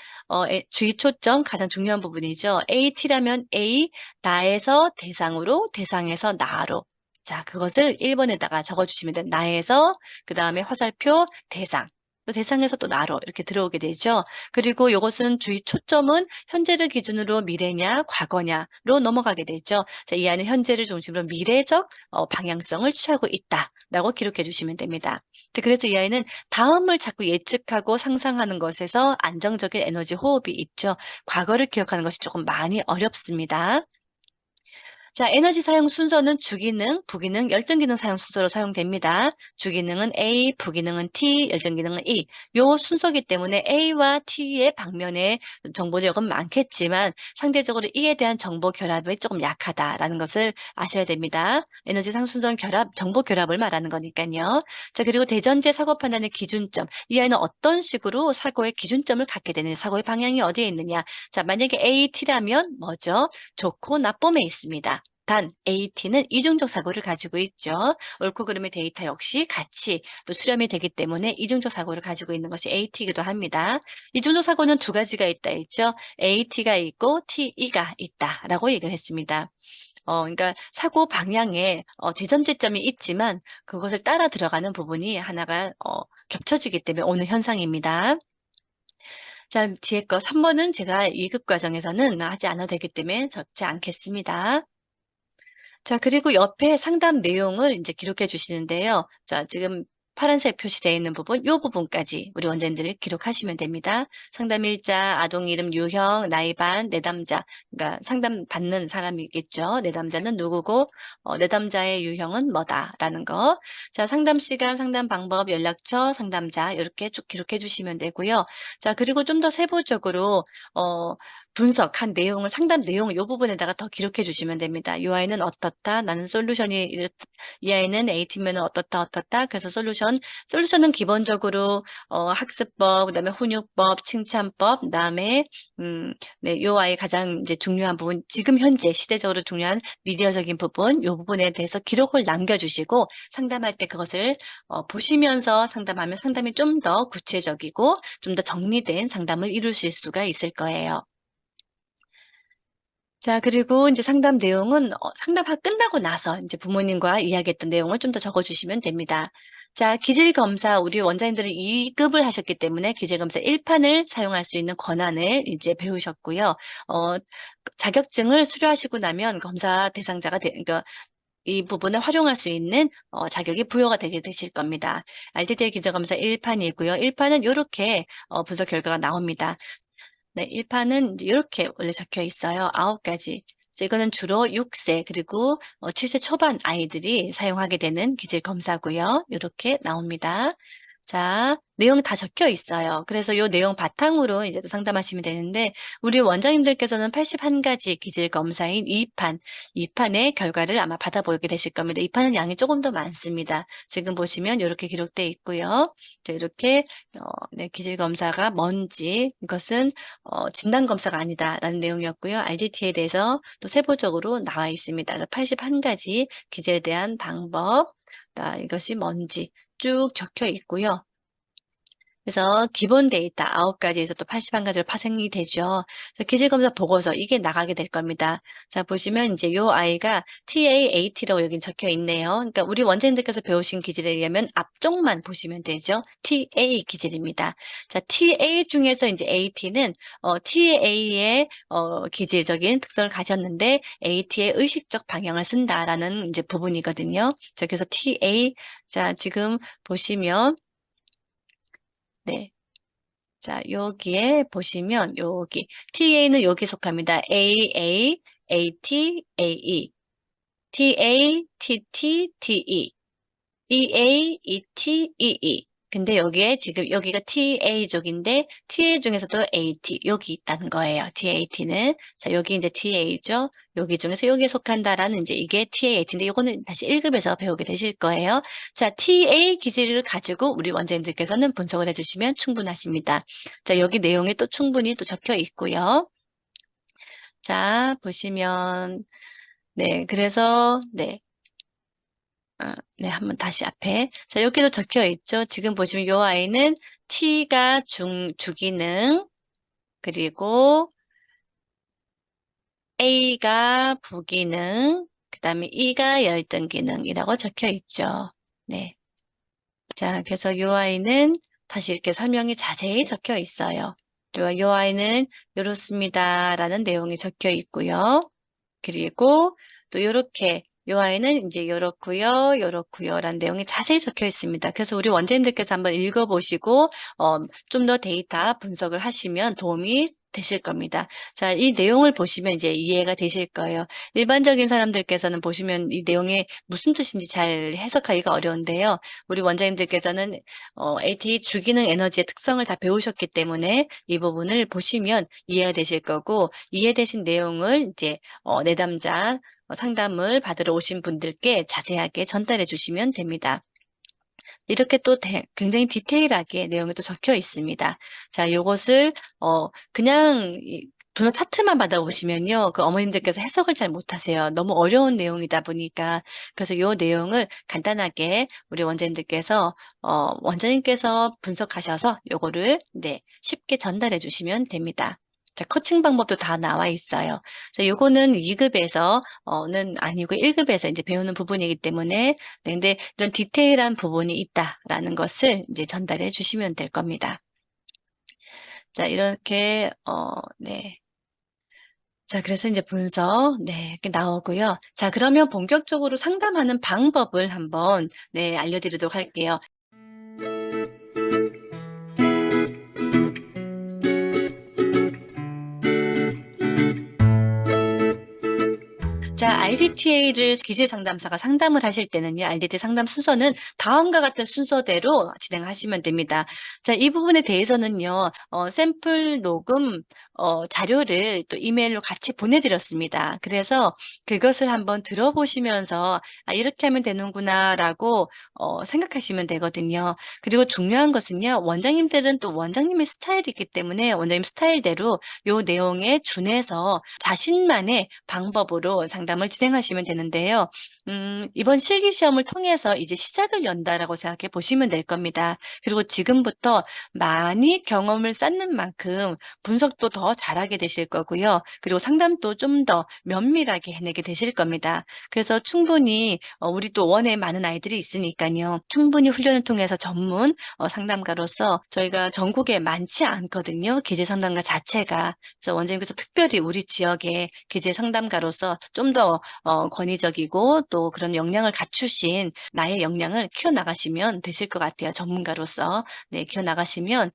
주의 초점 가장 중요한 부분이죠. AT라면 A, 나에서 대상으로, 대상에서 나로. 자, 그것을 1번에다가 적어주시면 돼요. 나에서, 그 다음에 화살표, 대상. 또 대상에서 또 나로 이렇게 들어오게 되죠. 그리고 이것은 주의 초점은 현재를 기준으로 미래냐, 과거냐로 넘어가게 되죠. 자, 이 아이는 현재를 중심으로 미래적 방향성을 취하고 있다라고 기록해 주시면 됩니다. 자, 그래서 이 아이는 다음을 자꾸 예측하고 상상하는 것에서 안정적인 에너지 호흡이 있죠. 과거를 기억하는 것이 조금 많이 어렵습니다. 자, 에너지 사용 순서는 주기능, 부기능, 열등기능 사용 순서로 사용됩니다. 주기능은 A, 부기능은 T, 열등기능은 E. 요 순서기 때문에 A와 T의 방면에 정보력은 많겠지만 상대적으로 E에 대한 정보 결합이 조금 약하다라는 것을 아셔야 됩니다. 에너지 상순선 결합, 정보 결합을 말하는 거니까요. 자, 그리고 대전제 사고 판단의 기준점. 이 아이는 어떤 식으로 사고의 기준점을 갖게 되느냐, 사고의 방향이 어디에 있느냐. 자, 만약에 A, T라면 뭐죠? 좋고 나쁨에 있습니다. 단 AT는 이중적 사고를 가지고 있죠. 옳고 그름의 데이터 역시 같이 또 수렴이 되기 때문에 이중적 사고를 가지고 있는 것이 AT이기도 합니다. 이중적 사고는 두 가지가 있다 했죠. AT가 있고 TE가 있다라고 얘기를 했습니다. 그러니까 사고 방향에 재전제점이 있지만 그것을 따라 들어가는 부분이 하나가 겹쳐지기 때문에 오는 현상입니다. 자, 뒤에 거 3번은 제가 2급 과정에서는 하지 않아도 되기 때문에 적지 않겠습니다. 자, 그리고 옆에 상담 내용을 이제 기록해 주시는데요. 자, 지금 파란색 표시되어 있는 부분, 요 부분까지 우리 원장님들이 기록하시면 됩니다. 상담 일자, 아동 이름, 유형, 나이 반, 내담자. 그러니까 상담 받는 사람이겠죠. 내담자는 누구고, 내담자의 유형은 뭐다라는 거. 자, 상담 시간, 상담 방법, 연락처, 상담자 이렇게 쭉 기록해 주시면 되고요. 자, 그리고 좀 더 세부적으로 분석한 내용을 상담 내용 요 부분에다가 더 기록해 주시면 됩니다. 이 아이는 어떻다. 나는 솔루션이 이 아이는 A팀면은 어떻다. 그래서 솔루션은 기본적으로 학습법, 그다음에 훈육법, 칭찬법, 그다음에 네, 요 아이 가장 이제 중요한 부분, 지금 현재 시대적으로 중요한 미디어적인 부분, 요 부분에 대해서 기록을 남겨 주시고 상담할 때 그것을 보시면서 상담하면 상담이 좀 더 구체적이고 좀 더 정리된 상담을 이루실 수가 있을 거예요. 자, 그리고 이제 상담 내용은 상담 끝나고 나서 이제 부모님과 이야기했던 내용을 좀 더 적어 주시면 됩니다. 자, 기질검사 우리 원장님들은 2급을 하셨기 때문에 기질검사 1판을 사용할 수 있는 권한을 이제 배우셨고요. 자격증을 수료하시고 나면 검사 대상자가 그러니까 이 부분을 활용할 수 있는 자격이 부여가 되게 되실 겁니다. RTT의 기질검사 1판이고요. 1판은 요렇게 분석 결과가 나옵니다. 네, 1판은 이제 이렇게 원래 적혀 있어요. 9가지. 이거는 주로 6세 그리고 7세 초반 아이들이 사용하게 되는 기질 검사고요. 이렇게 나옵니다. 자, 내용이 다 적혀 있어요. 그래서 이 내용 바탕으로 이제 또 상담하시면 되는데 우리 원장님들께서는 81가지 기질 검사인 2판의 결과를 아마 받아보게 되실 겁니다. 2판은 양이 조금 더 많습니다. 지금 보시면 이렇게 기록되어 있고요. 자, 이렇게 네, 기질 검사가 뭔지 이것은 진단 검사가 아니다라는 내용이었고요. RDT에 대해서 또 세부적으로 나와 있습니다. 81가지 기질에 대한 방법, 이것이 뭔지 쭉 적혀 있고요. 그래서 기본 데이터 9가지에서 또 81가지로 파생이 되죠. 그래서 기질검사 보고서 이게 나가게 될 겁니다. 자, 보시면 이제 요 아이가 TAAT라고 여기 적혀 있네요. 그러니까 우리 원장님들께서 배우신 기질에 의하면 앞쪽만 보시면 되죠. TA 기질입니다. 자, TA 중에서 이제 AT는 TA의 기질적인 특성을 가졌는데 AT의 의식적 방향을 쓴다라는 이제 부분이거든요. 자, 그래서 TA 자, 지금 보시면 네. 자, 여기에 보시면 여기 TA는 여기 속합니다. AA, AT, AE, TA, TT, TE, EA, ET, EE. 근데 여기에 지금 여기가 TA 쪽인데 TA 중에서도 AT 여기 있다는 거예요. TAT는 자 여기 이제 TA죠. 여기 중에서 여기에 속한다라는 이제 이게 TAT인데 이거는 다시 1급에서 배우게 되실 거예요. 자 TA 기질을 가지고 우리 원장님들께서는 분석을 해주시면 충분하십니다. 자 여기 내용이 또 충분히 또 적혀 있고요. 자 보시면 네 그래서 네. 네, 한번 다시 앞에. 자, 여기도 적혀 있죠. 지금 보시면 이 아이는 T가 주기능, 그리고 A가 부기능, 그 다음에 E가 열등기능이라고 적혀 있죠. 네. 자, 그래서 이 아이는 다시 이렇게 설명이 자세히 적혀 있어요. 이 아이는 이렇습니다. 라는 내용이 적혀 있고요. 그리고 또 이렇게 요 아이는 인제 요렇고요, 요렇고요라는 내용이 자세히 적혀 있습니다. 그래서 우리 원장님들께서 한번 읽어 보시고 좀 더 데이터 분석을 하시면 도움이 되실 겁니다. 자, 이 내용을 보시면 이제 이해가 되실 거예요. 일반적인 사람들께서는 보시면 이 내용이 무슨 뜻인지 잘 해석하기가 어려운데요. 우리 원장님들께서는 AT 주기능 에너지의 특성을 다 배우셨기 때문에 이 부분을 보시면 이해가 되실 거고, 이해되신 내용을 이제 내담자 상담을 받으러 오신 분들께 자세하게 전달해 주시면 됩니다. 이렇게 또 굉장히 디테일하게 내용이 또 적혀 있습니다. 자, 요것을 그냥 이 분호 차트만 받아보시면요, 그 어머님들께서 해석을 잘 못하세요. 너무 어려운 내용이다 보니까. 그래서 요 내용을 간단하게 우리 원장님들께서 원장님께서 분석하셔서 요거를 네, 쉽게 전달해 주시면 됩니다. 자, 코칭 방법도 다 나와 있어요. 자, 요거는 2급에서 는 아니고 1급에서 인제 배우는 부분이기 때문에, 네, 근데 이런 디테일한 부분이 있다라는 것을 이제 전달해 주시면 될 겁니다. 자, 이렇게 네. 자, 그래서 인제 분석 네, 이렇게 나오고요. 자, 그러면 본격적으로 상담하는 방법을 한번 네, 알려 드리도록 할게요. 자, RDTA를 기질 상담사가 상담을 하실 때는요, RDT 상담 순서는 다음과 같은 순서대로 진행하시면 됩니다. 자, 이 부분에 대해서는요, 샘플 녹음 자료를 또 이메일로 같이 보내드렸습니다. 그래서 그것을 한번 들어보시면서 '아, 이렇게 하면 되는구나.'라고 생각하시면 되거든요. 그리고 중요한 것은요, 원장님들은 또 원장님의 스타일이기 때문에 원장님 스타일대로 요 내용에 준해서 자신만의 방법으로 상담을 진행하시면 되는데요. 이번 실기 시험을 통해서 이제 시작을 연다라고 생각해 보시면 될 겁니다. 그리고 지금부터 많이 경험을 쌓는 만큼 분석도 더 잘하게 되실 거고요. 그리고 상담도 좀 더 면밀하게 해내게 되실 겁니다. 그래서 충분히 우리 또 원에 많은 아이들이 있으니까요, 충분히 훈련을 통해서 전문 상담가로서 저희가 전국에 많지 않거든요, 기재 상담가 자체가. 그래서 원장님께서 특별히 우리 지역의 기재 상담가로서 좀 더 권위적이고 또 그런 역량을 갖추신 나의 역량을 키워나가시면 되실 것 같아요, 전문가로서. 네, 키워나가시면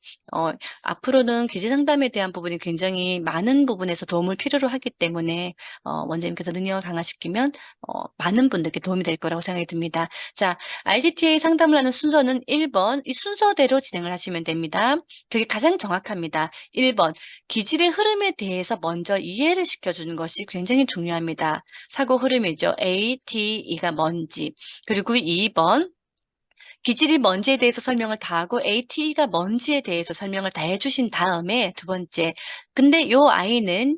앞으로는 기재 상담에 대한 부분이 굉장히 많은 부분에서 도움을 필요로 하기 때문에 원장님께서 능력을 강화시키면 많은 분들께 도움이 될 거라고 생각이 듭니다. 자, RDTA 상담을 하는 순서는 1번, 이 순서대로 진행을 하시면 됩니다. 그게 가장 정확합니다. 1번, 기질의 흐름에 대해서 먼저 이해를 시켜주는 것이 굉장히 중요합니다. 사고 흐름이죠. A, T, E가 뭔지. 그리고 2번, 기질이 뭔지에 대해서 설명을 다 하고 AT가 뭔지에 대해서 설명을 다 해 주신 다음에, 두 번째, 근데 요 아이는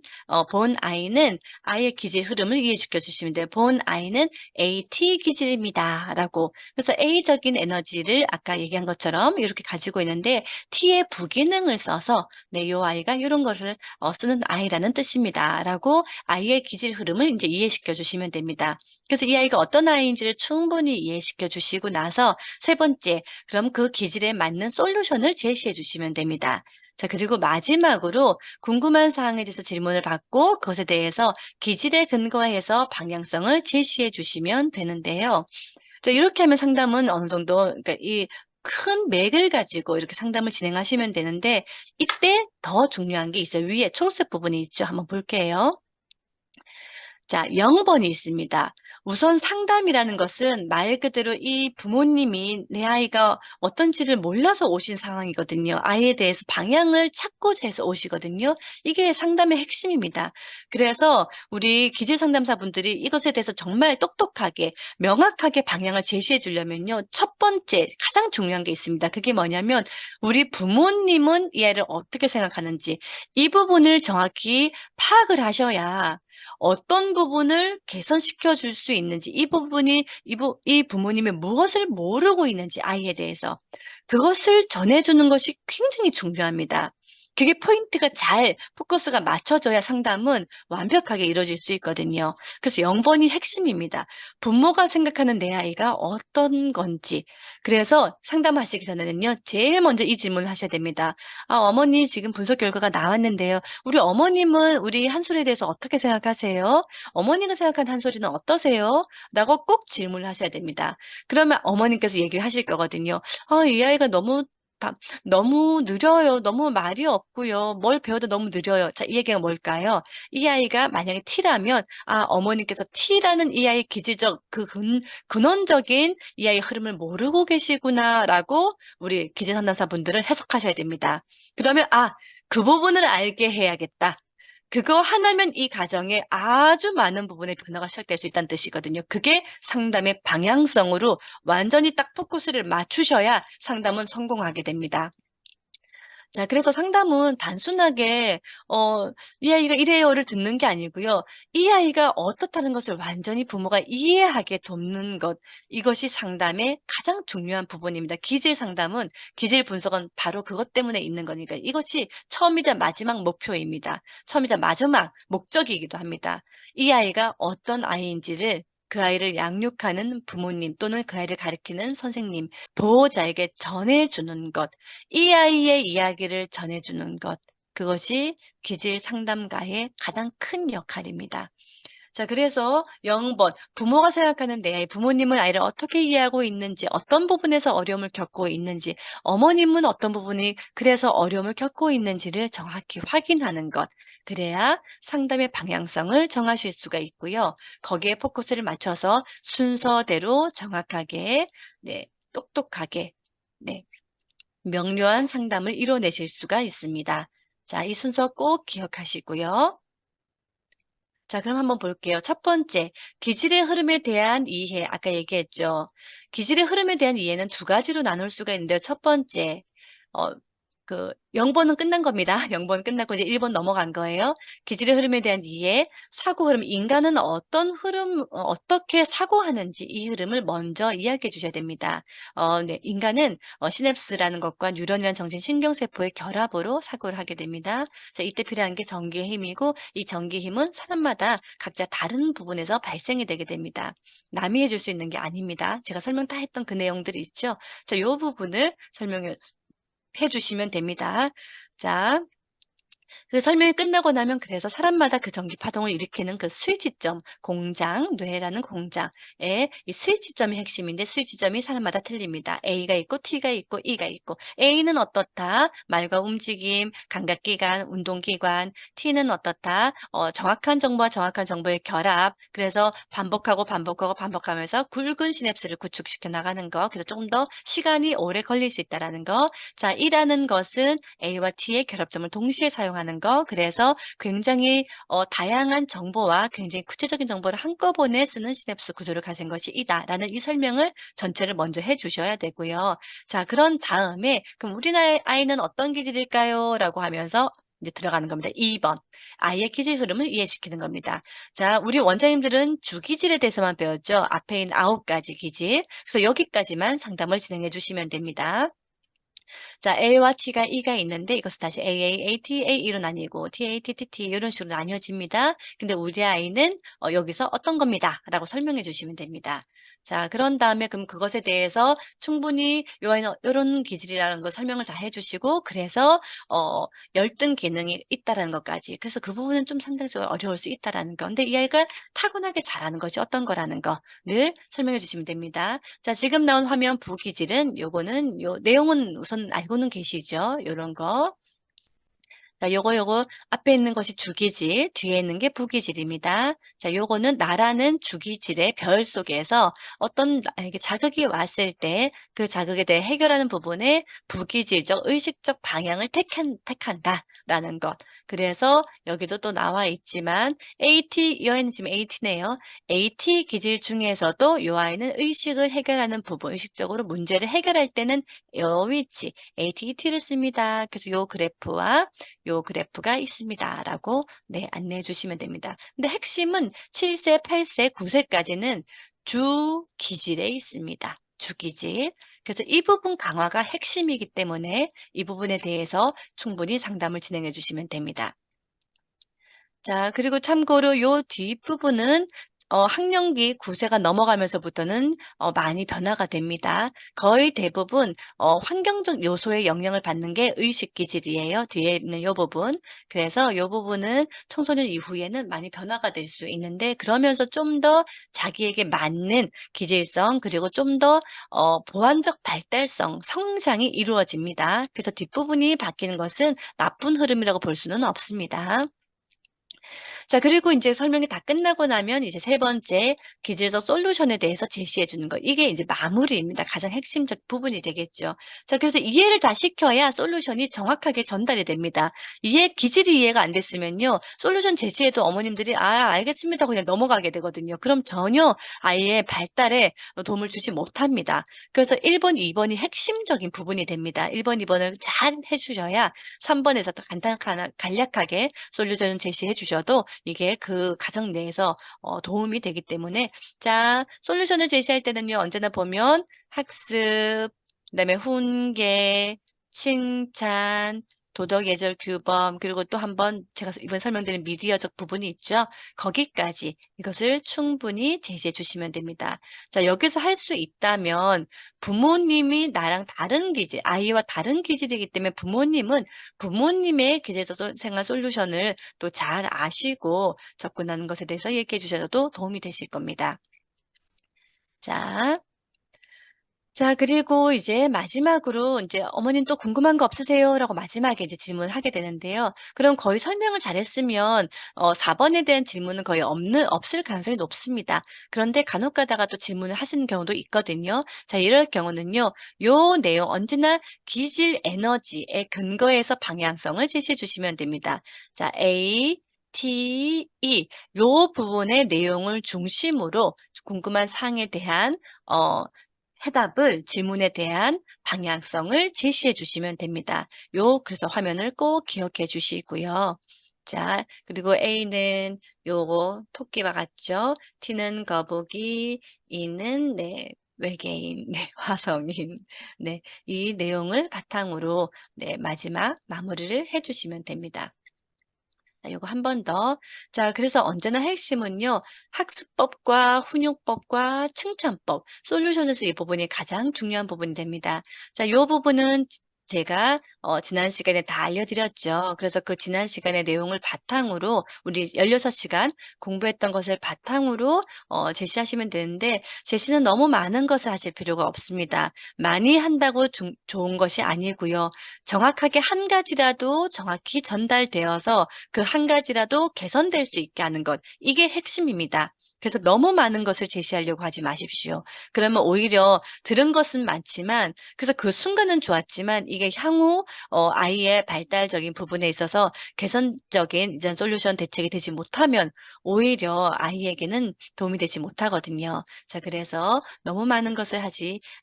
본 아이는 아이의 기질 흐름을 이해시켜 주시면 돼요. 본 아이는 AT 기질입니다라고. 그래서 A적인 에너지를 아까 얘기한 것처럼 이렇게 가지고 있는데 T의 부기능을 써서 네, 요 아이가 요런 거를 쓰는 아이라는 뜻입니다라고 아이의 기질 흐름을 인제 이해시켜 주시면 됩니다. 그래서 이 아이가 어떤 아이인지를 충분히 이해시켜 주시고 나서 세 번째, 그럼 그 기질에 맞는 솔루션을 제시해 주시면 됩니다. 자, 그리고 마지막으로 궁금한 사항에 대해서 질문을 받고 그것에 대해서 기질에 근거해서 방향성을 제시해 주시면 되는데요. 자, 이렇게 하면 상담은 어느 정도, 그러니까 이 큰 맥을 가지고 이렇게 상담을 진행하시면 되는데, 이때 더 중요한 게 있어요. 위에 초록색 부분이 있죠. 한번 볼게요. 자, 0번이 있습니다. 우선 상담이라는 것은 말 그대로 이 부모님이 내 아이가 어떤지를 몰라서 오신 상황이거든요. 아이에 대해서 방향을 찾고자 해서 오시거든요. 이게 상담의 핵심입니다. 그래서 우리 기질 상담사분들이 이것에 대해서 정말 똑똑하게 명확하게 방향을 제시해 주려면요, 첫 번째 가장 중요한 게 있습니다. 그게 뭐냐면 우리 부모님은 이 아이를 어떻게 생각하는지, 이 부분을 정확히 파악을 하셔야 어떤 부분을 개선시켜 줄 수 있는지, 이 부분이 이 부모님이 무엇을 모르고 있는지 아이에 대해서 그것을 전해 주는 것이 굉장히 중요합니다. 그게 포인트가 잘 포커스가 맞춰져야 상담은 완벽하게 이루어질 수 있거든요. 그래서 0번이 핵심입니다. 부모가 생각하는 내 아이가 어떤 건지. 그래서 상담하시기 전에는요. 제일 먼저 이 질문을 하셔야 됩니다. "아 어머니 지금 분석 결과가 나왔는데요. 우리 어머님은 우리 한솔에 대해서 어떻게 생각하세요? 어머니가 생각하는 한솔이는 어떠세요?" 라고 꼭 질문을 하셔야 됩니다. 그러면 어머님께서 얘기를 하실 거거든요. "아 이 아이가 너무 느려요. 너무 말이 없고요. 뭘 배워도 너무 느려요." 자, 이 얘기가 뭘까요? 이 아이가 만약에 T라면 어머니께서 T라는 이 아이의 기질적 근원적인 이 아이의 흐름을 모르고 계시구나라고 우리 기질 상담사분들은 해석하셔야 됩니다. 그러면 그 부분을 알게 해야겠다. 그거 하나면 이 가정에 아주 많은 부분의 변화가 시작될 수 있다는 뜻이거든요. 그게 상담의 방향성으로 완전히 딱 포커스를 맞추셔야 상담은 성공하게 됩니다. 자, 그래서 상담은 단순하게 "이 아이가 이래요."를 듣는 게 아니고요. 이 아이가 어떻다는 것을 완전히 부모가 이해하게 돕는 것, 이것이 상담의 가장 중요한 부분입니다. 기질 상담은, 기질 분석은 바로 그것 때문에 있는 거니까 이것이 처음이자 마지막 목표입니다. 처음이자 마지막 목적이기도 합니다. 이 아이가 어떤 아이인지를 그 아이를 양육하는 부모님 또는 그 아이를 가르치는 선생님, 보호자에게 전해 주는 것, 이 아이의 이야기를 전해 주는 것, 그것이 기질 상담가의 가장 큰 역할입니다. 자, 그래서 0번 부모가 생각하는 내 아이, 부모님은 아이를 어떻게 이해하고 있는지, 어떤 부분에서 어려움을 겪고 있는지, 어머님은 어떤 부분이 그래서 어려움을 겪고 있는지를 정확히 확인하는 것. 그래야 상담의 방향성을 정하실 수가 있고요. 거기에 포커스를 맞춰서 순서대로 정확하게, 네, 똑똑하게, 네, 명료한 상담을 이뤄내실 수가 있습니다. 자, 이 순서 꼭 기억하시고요. 자, 그럼 한번 볼게요. 첫 번째, 기질의 흐름에 대한 이해. 아까 얘기했죠. 기질의 흐름에 대한 이해는 두 가지로 나눌 수가 있는데요. 첫 번째, 어, 0번은 끝난 겁니다. 0번 끝나고 이제 1번 넘어간 거예요. 기질의 흐름에 대한 이해, 사고 흐름, 인간은 어떤 흐름, 어떻게 사고하는지 이 흐름을 먼저 이야기해 주셔야 됩니다. 네, 인간은 시냅스라는 것과 뉴런이라는 정신 신경세포의 결합으로 사고를 하게 됩니다. 자, 이때 필요한 게 전기의 힘이고 이 전기 힘은 사람마다 각자 다른 부분에서 발생이 되게 됩니다. 남이 해줄 수 있는 게 아닙니다. 제가 설명 다 했던 그 내용들이 있죠. 자, 이 부분을 설명해 주시면 됩니다. 자, 그 설명이 끝나고 나면 그래서 사람마다 그 전기 파동을 일으키는 그 스위치점, 공장, 뇌라는 공장에 이 스위치점이 핵심인데 스위치점이 사람마다 틀립니다. A가 있고 T가 있고 E가 있고 A는 어떻다? 말과 움직임, 감각기관, 운동기관. T는 어떻다? 정확한 정보와 정확한 정보의 결합. 그래서 반복하면서 굵은 시냅스를 구축시켜 나가는 거. 그래서 조금 더 시간이 오래 걸릴 수 있다라는 거. 자, E라는 것은 A와 T의 결합점을 동시에 사용하는 거. 그래서 굉장히 다양한 정보와 굉장히 구체적인 정보를 한꺼번에 쓰는 시냅스 구조를 가진 것이 이다라는 이 설명을 전체를 먼저 해 주셔야 되고요. 자, 그런 다음에 그럼 우리 아이는 어떤 기질일까요? 라고 하면서 이제 들어가는 겁니다. 2번. 아이의 기질 흐름을 이해시키는 겁니다. 자, 우리 원장님들은 주기질에 대해서만 배웠죠. 앞에 있는 9가지 기질. 그래서 여기까지만 상담을 진행해 주시면 됩니다. 자, A와 T가 E가 있는데 이것을 다시 AA, AT, AE로 나뉘고 TA, TTT 이런 식으로 나뉘어집니다. 근데 우리 아이는 여기서 어떤 겁니다. 라고 설명해 주시면 됩니다. 자, 그런 다음에 그럼 그것에 대해서 충분히 요 아이는 이런 기질이라는 거 설명을 다 해주시고 그래서 열등 기능이 있다라는 것까지. 그래서 그 부분은 좀 상당적으로 어려울 수 있다라는 거. 근데 이 아이가 타고나게 잘하는 것이 어떤 거라는 거를 설명해 주시면 됩니다. 자, 지금 나온 화면 부기질은 요거는 요 내용은 우선 알고는 계시죠? 요런 거. 자, 요거 앞에 있는 것이 주기질, 뒤에 있는 게 부기질입니다. 자, 요거는 나라는 주기질의 별 속에서 어떤 나에게 자극이 왔을 때 그 자극에 대해 해결하는 부분에 부기질적, 의식적 방향을 택한다라는 것. 그래서 여기도 또 나와 있지만 이 아이는 지금 AT네요. AT 기질 중에서도 이 아이는 의식을 해결하는 부분, 의식적으로 문제를 해결할 때는 요 위치, ATT를 씁니다. 그래서 요 그래프와 요 그래프가 있습니다라고 네, 안내해 주시면 됩니다. 근데 핵심은 7세, 8세, 9세까지는 주 기질에 있습니다. 주기질. 그래서 이 부분 강화가 핵심이기 때문에 이 부분에 대해서 충분히 상담을 진행해 주시면 됩니다. 자, 그리고 참고로 요 뒷부분은 학령기 9 세가 넘어가면서부터는 많이 변화가 됩니다. 거의 대부분 환경적 요소의 영향을 받는 게 의식 기질이에요, 뒤에 있는 요 부분. 그래서 요 부분은 청소년 이후에는 많이 변화가 될 수 있는데, 그러면서 좀 더 자기에게 맞는 기질성, 그리고 좀 더 보완적 발달성, 성장이 이루어집니다. 그래서 뒷부분이 바뀌는 것은 나쁜 흐름이라고 볼 수는 없습니다. 자, 그리고 인제 설명이 다 끝나고 나면 이제 세 번째 기질적 솔루션에 대해서 제시해 주는 거. 이게 인제 마무리입니다. 가장 핵심적 부분이 되겠죠. 자, 그래서 이해를 다 시켜야 솔루션이 정확하게 전달이 됩니다. 기질이 이해가 안 됐으면요, 솔루션 제시해도 어머님들이 "아, 알겠습니다." 하고 그냥 넘어가게 되거든요. 그럼 전혀 아이의 발달에 도움을 주지 못합니다. 그래서 1 번, 2 번이 핵심적인 부분이 됩니다. 1 번, 2 번을 잘 해 주셔야 3 번에서 더 간략하게 솔루션을 제시해 주셔도 이게 그 과정 내에서 도움이 되기 때문에, 자, 솔루션을 제시할 때는요, 언제나 보면 학습, 그다음에 훈계, 칭찬, 도덕 예절 규범, 그리고 또 한번 제가 이번 설명드린 미디어적 부분이 있죠. 거기까지 이것을 충분히 제시해 주시면 됩니다. 자, 여기서 할 수 있다면, 부모님이 나랑 다른 기질, 아이와 다른 기질이기 때문에 부모님의 기재적 생활 솔루션을 또 잘 아시고 접근하는 것에 대해서 얘기해 주셔도 도움이 되실 겁니다. 자. 자, 그리고 이제 마지막으로 이제 "어머님 또 궁금한 거 없으세요?"라고 마지막에 이제 질문을 하게 되는데요. 그럼 거의 설명을 잘했으면 4 번에 대한 질문은 거의 없을 가능성이 높습니다. 그런데 간혹 가다가 또 질문을 하시는 경우도 있거든요. 자, 이럴 경우는요, 요 내용 언제나 기질 에너지에 근거해서 방향성을 제시해 주시면 됩니다. 자, A, T, E 요 부분의 내용을 중심으로 궁금한 사항에 대한 어 질문에 대한 방향성을 제시해 주시면 됩니다. 그래서 화면을 꼭 기억해 주시고요. 자, 그리고 A는 요거 토끼와 같죠? T는 거북이, E는 네, 외계인, 네, 화성인. 네, 이 내용을 바탕으로 네, 마지막 마무리를 해 주시면 됩니다. 자, 요거 한 번 더. 자, 그래서 언제나 핵심은요, 학습법과 훈육법과 칭찬법, 솔루션에서 이 부분이 가장 중요한 부분이 됩니다. 자, 요 부분은 제가 지난 시간에 다 알려드렸죠. 그래서 그 지난 시간의 내용을 바탕으로 우리 16 시간 공부했던 것을 바탕으로 제시하시면 되는데, 제시는 너무 많은 것을 하실 필요가 없습니다. 많이 한다고 좋은 것이 아니고요. 정확하게 한 가지라도 정확히 전달되어서 그 한 가지라도 개선될 수 있게 하는 것, 이게 핵심입니다. 그래서 너무 많은 것을 제시하려고 하지 마십시오. 그러면 오히려 들은 것은 많지만, 그래서 그 순간은 좋았지만 이게 향후 아이의 발달적인 부분에 있어서 개선적인 이전 솔루션 대책이 되지 못하면 오히려 아이에게는 도움이 되지 못하거든요. 자, 그래서 너무 많은 것을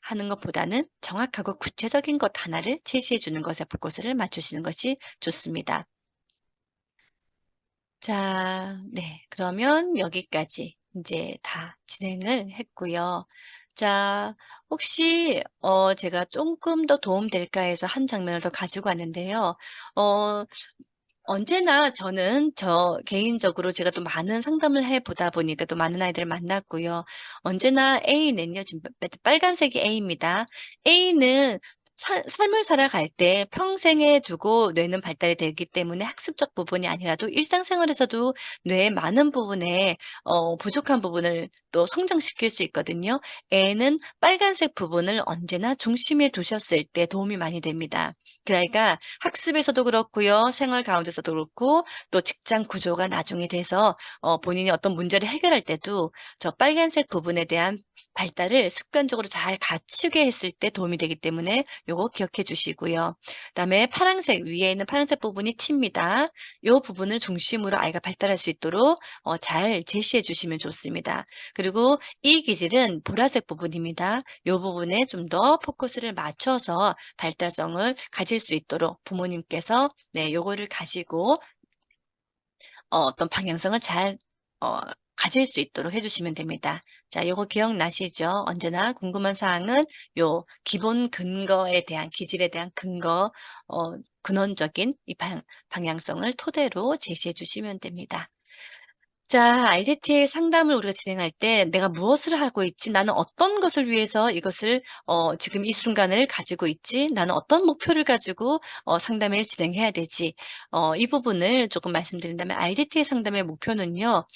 하는 것보다는 정확하고 구체적인 것 하나를 제시해 주는 것에 포커스를 맞추시는 것이 좋습니다. 자, 네. 그러면 여기까지 이제 다 진행을 했고요. 자, 혹시 제가 조금 더 도움될까 해서 한 장면을 더 가지고 왔는데요. 어 언제나 저는 개인적으로 제가 또 많은 상담을 해 보다 보니까 또 많은 아이들을 만났고요. 언제나 A는요, 지금 빨간색이 A입니다. A는 삶을 살아갈 때 평생에 두고 뇌는 발달이 되기 때문에 학습적 부분이 아니라도 일상생활에서도 뇌의 많은 부분에 부족한 부분을 또 성장시킬 수 있거든요. N은 빨간색 부분을 언제나 중심에 두셨을 때 도움이 많이 됩니다. 그 아이가 학습에서도 그렇고요, 생활 가운데서도 그렇고, 또 직장 구조가 나중에 돼서 본인이 어떤 문제를 해결할 때도 저 빨간색 부분에 대한 발달을 습관적으로 잘 갖추게 했을 때 도움이 되기 때문에 요거 기억해 주시고요. 그다음에 파란색, 위에 있는 파란색 부분이 T입니다. 요 부분을 중심으로 아이가 발달할 수 있도록 잘 제시해 주시면 좋습니다. 그리고 이 기질은 보라색 부분입니다. 요 부분에 좀 더 포커스를 맞춰서 발달성을 가질 수 있도록 부모님께서 네, 요거를 가지고 어떤 방향성을 잘 어 가질 수 있도록 해 주시면 됩니다. 자, 요거 기억나시죠? 언제나 궁금한 사항은 요 기본 근거에 대한 기질에 대한 근거 근원적인 이 방향성을 토대로 제시해 주시면 됩니다. 자, IDTA 상담을 우리가 진행할 때 '내가 무엇을 하고 있지? 나는 어떤 것을 위해서 이것을 지금 이 순간을 가지고 있지? 나는 어떤 목표를 가지고 상담을 진행해야 되지?' 이 부분을 조금 말씀드린다면 IDTA 상담의 목표는요.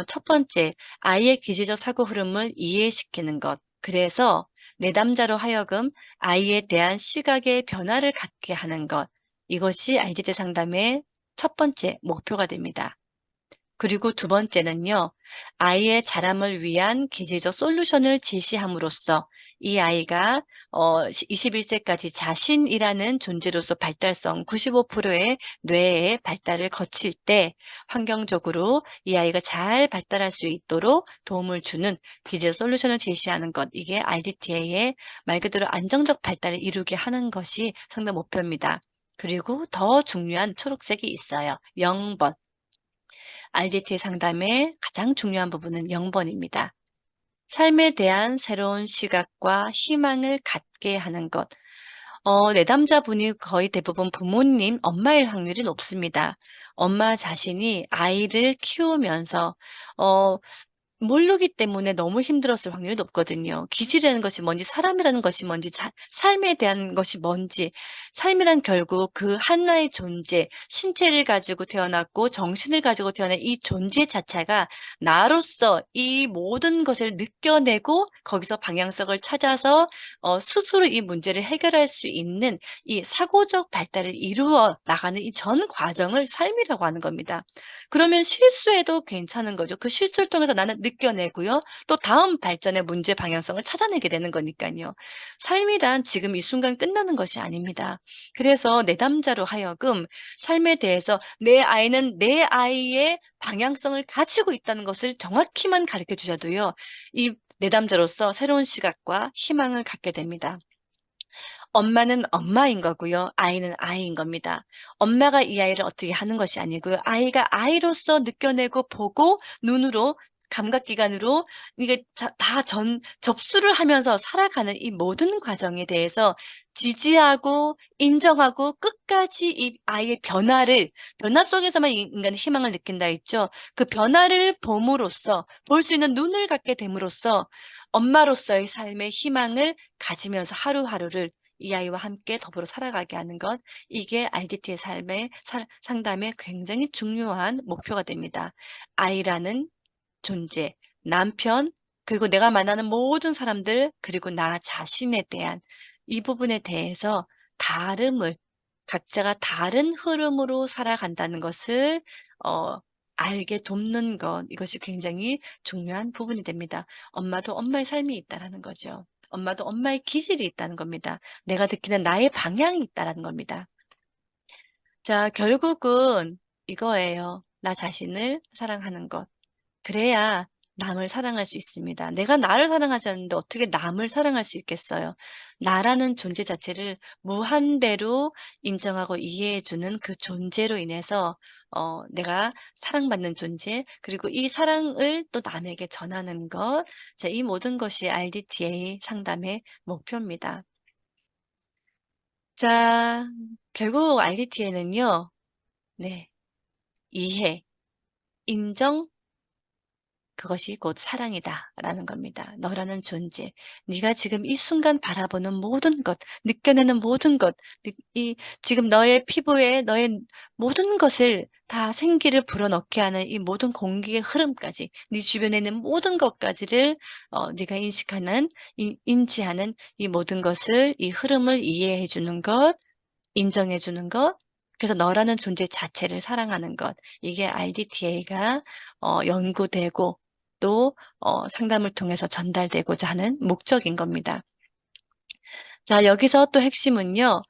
첫 번째, 아이의 기질적 사고 흐름을 이해시키는 것. 그래서 내담자로 하여금 아이에 대한 시각의 변화를 갖게 하는 것. 이것이 IDTA 상담의 첫 번째 목표가 됩니다. 그리고 두 번째는요. 아이의 자람을 위한 기질적 솔루션을 제시함으로써 이 아이가 21 세까지 자신이라는 존재로서 발달성 95%의 뇌의 발달을 거칠 때 환경적으로 이 아이가 잘 발달할 수 있도록 도움을 주는 기질적 솔루션을 제시하는 것. 이게 RDTA의 말 그대로 안정적 발달을 이루게 하는 것이 상담 목표입니다. 그리고 더 중요한 초록색이 있어요. 0번. RDT 상담의 가장 중요한 부분은 0번입니다. 삶에 대한 새로운 시각과 희망을 갖게 하는 것. 내담자분이 거의 대부분 부모님, 엄마일 확률이 높습니다. 엄마 자신이 아이를 키우면서 어 모르기 때문에 너무 힘들었을 확률이 높거든요. 기질이라는 것이 뭔지, 사람이라는 것이 뭔지, 삶에 대한 것이 뭔지, 삶이란 결국 그 하나의 존재, 신체를 가지고 태어났고 정신을 가지고 태어난 이 존재 자체가 나로서 이 모든 것을 느껴내고 거기서 방향성을 찾아서 스스로 이 문제를 해결할 수 있는 이 사고적 발달을 이루어 나가는 이 전 과정을 삶이라고 하는 겁니다. 그러면 실수해도 괜찮은 거죠. 그 실수를 통해서 나는 느껴내고요. 또 다음 발전의 문제 방향성을 찾아내게 되는 거니깐요. 삶이란 지금 이 순간 끝나는 것이 아닙니다. 그래서 내담자로 하여금 삶에 대해서 내 아이는 내 아이의 방향성을 가지고 있다는 것을 정확히만 가르쳐 주셔도요. 이 내담자로서 새로운 시각과 희망을 갖게 됩니다. 엄마는 엄마인 거고요. 아이는 아이인 겁니다. 엄마가 이 아이를 어떻게 하는 것이 아니고요. 아이가 아이로서 느껴내고 보고 눈으로 감각기관으로 이게 다 접수를 하면서 살아가는 이 모든 과정에 대해서 지지하고 인정하고 끝까지 이 아이의 변화 속에서만 인간의 희망을 느낀다 했죠. 그 변화를 봄으로써 볼 수 있는 눈을 갖게 됨으로써 엄마로서의 삶의 희망을 가지면서 하루하루를 이 아이와 함께 더불어 살아가게 하는 것, 이게 RDT의 삶의 상담의 굉장히 중요한 목표가 됩니다. 아이라는 존재, 남편, 그리고 내가 만나는 모든 사람들, 그리고 나 자신에 대한 이 부분에 대해서 다름을, 각자가 다른 흐름으로 살아간다는 것을 어, 알게 돕는 것, 이것이 굉장히 중요한 부분이 됩니다. 엄마도 엄마의 삶이 있다라는 거죠. 엄마도 엄마의 기질이 있다는 겁니다. 내가 느끼는 나의 방향이 있다라는 겁니다. 자, 결국은 이거예요. 나 자신을 사랑하는 것. 그래야 남을 사랑할 수 있습니다. 내가 나를 사랑하지 않는데 어떻게 남을 사랑할 수 있겠어요? 나라는 존재 자체를 무한대로 인정하고 이해해 주는 그 존재로 인해서 내가 사랑받는 존재, 그리고 이 사랑을 또 남에게 전하는 것. 자, 이 모든 것이 RDTA 상담의 목표입니다. 자, 결국 RDTA는요. 네. 이해, 인정, 그것이 곧 사랑이다라는 겁니다. 너라는 존재, 네가 지금 이 순간 바라보는 모든 것, 느껴내는 모든 것, 이 지금 너의 피부에 너의 모든 것을 다 생기를 불어넣게 하는 이 모든 공기의 흐름까지, 네 주변에 있는 모든 것까지를 네가 인식하는, 인지하는 이 모든 것을, 이 흐름을 이해해 주는 것, 인정해 주는 것, 그래서 너라는 존재 자체를 사랑하는 것. 이게 IDTA가 연구되고 또 상담을 통해서 전달되고자 하는 목적인 겁니다. 자, 여기서 또 핵심은요.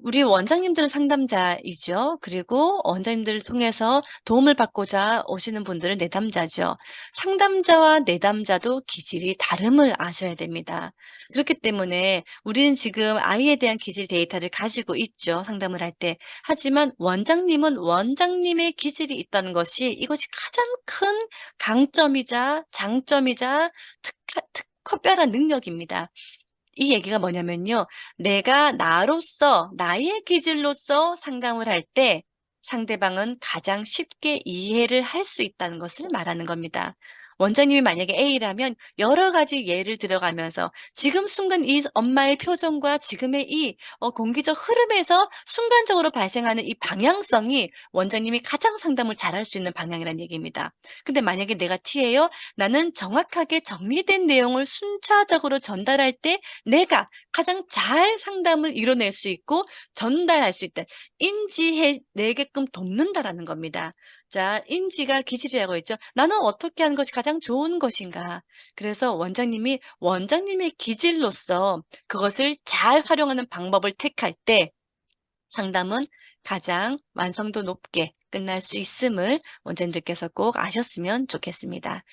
우리 원장님들은 상담자이죠. 그리고 원장님들을 통해서 도움을 받고자 오시는 분들은 내담자죠. 상담자와 내담자도 기질이 다름을 아셔야 됩니다. 그렇기 때문에 우리는 지금 아이에 대한 기질 데이터를 가지고 있죠, 상담을 할 때. 하지만 원장님은 원장님의 기질이 있다는 것이 이것이 가장 큰 강점이자 장점이자 특별한 능력입니다. 이 얘기가 뭐냐면요. 내가 나로서 나의 기질로서 상담을 할 때 상대방은 가장 쉽게 이해를 할 수 있다는 것을 말하는 겁니다. 원장님이 만약에 A라면 여러 가지 예를 들어가면서 지금 순간 이 엄마의 표정과 지금의 이 공기적 흐름에서 순간적으로 발생하는 이 방향성이 원장님이 가장 상담을 잘할 수 있는 방향이라는 얘기입니다. 근데 만약에 내가 T예요. 나는 정확하게 정리된 내용을 순차적으로 전달할 때 내가 가장 잘 상담을 이뤄낼 수 있고 전달할 수 있다. 인지해 내게끔 돕는다라는 겁니다. 자, 인지가 기질이라고 했죠. 나는 어떻게 하는 것이 가장 좋은 것인가? 그래서 원장님이 원장님의 기질로서 그것을 잘 활용하는 방법을 택할 때 상담은 가장 완성도 높게 끝날 수 있음을 원장님들께서 꼭 아셨으면 좋겠습니다.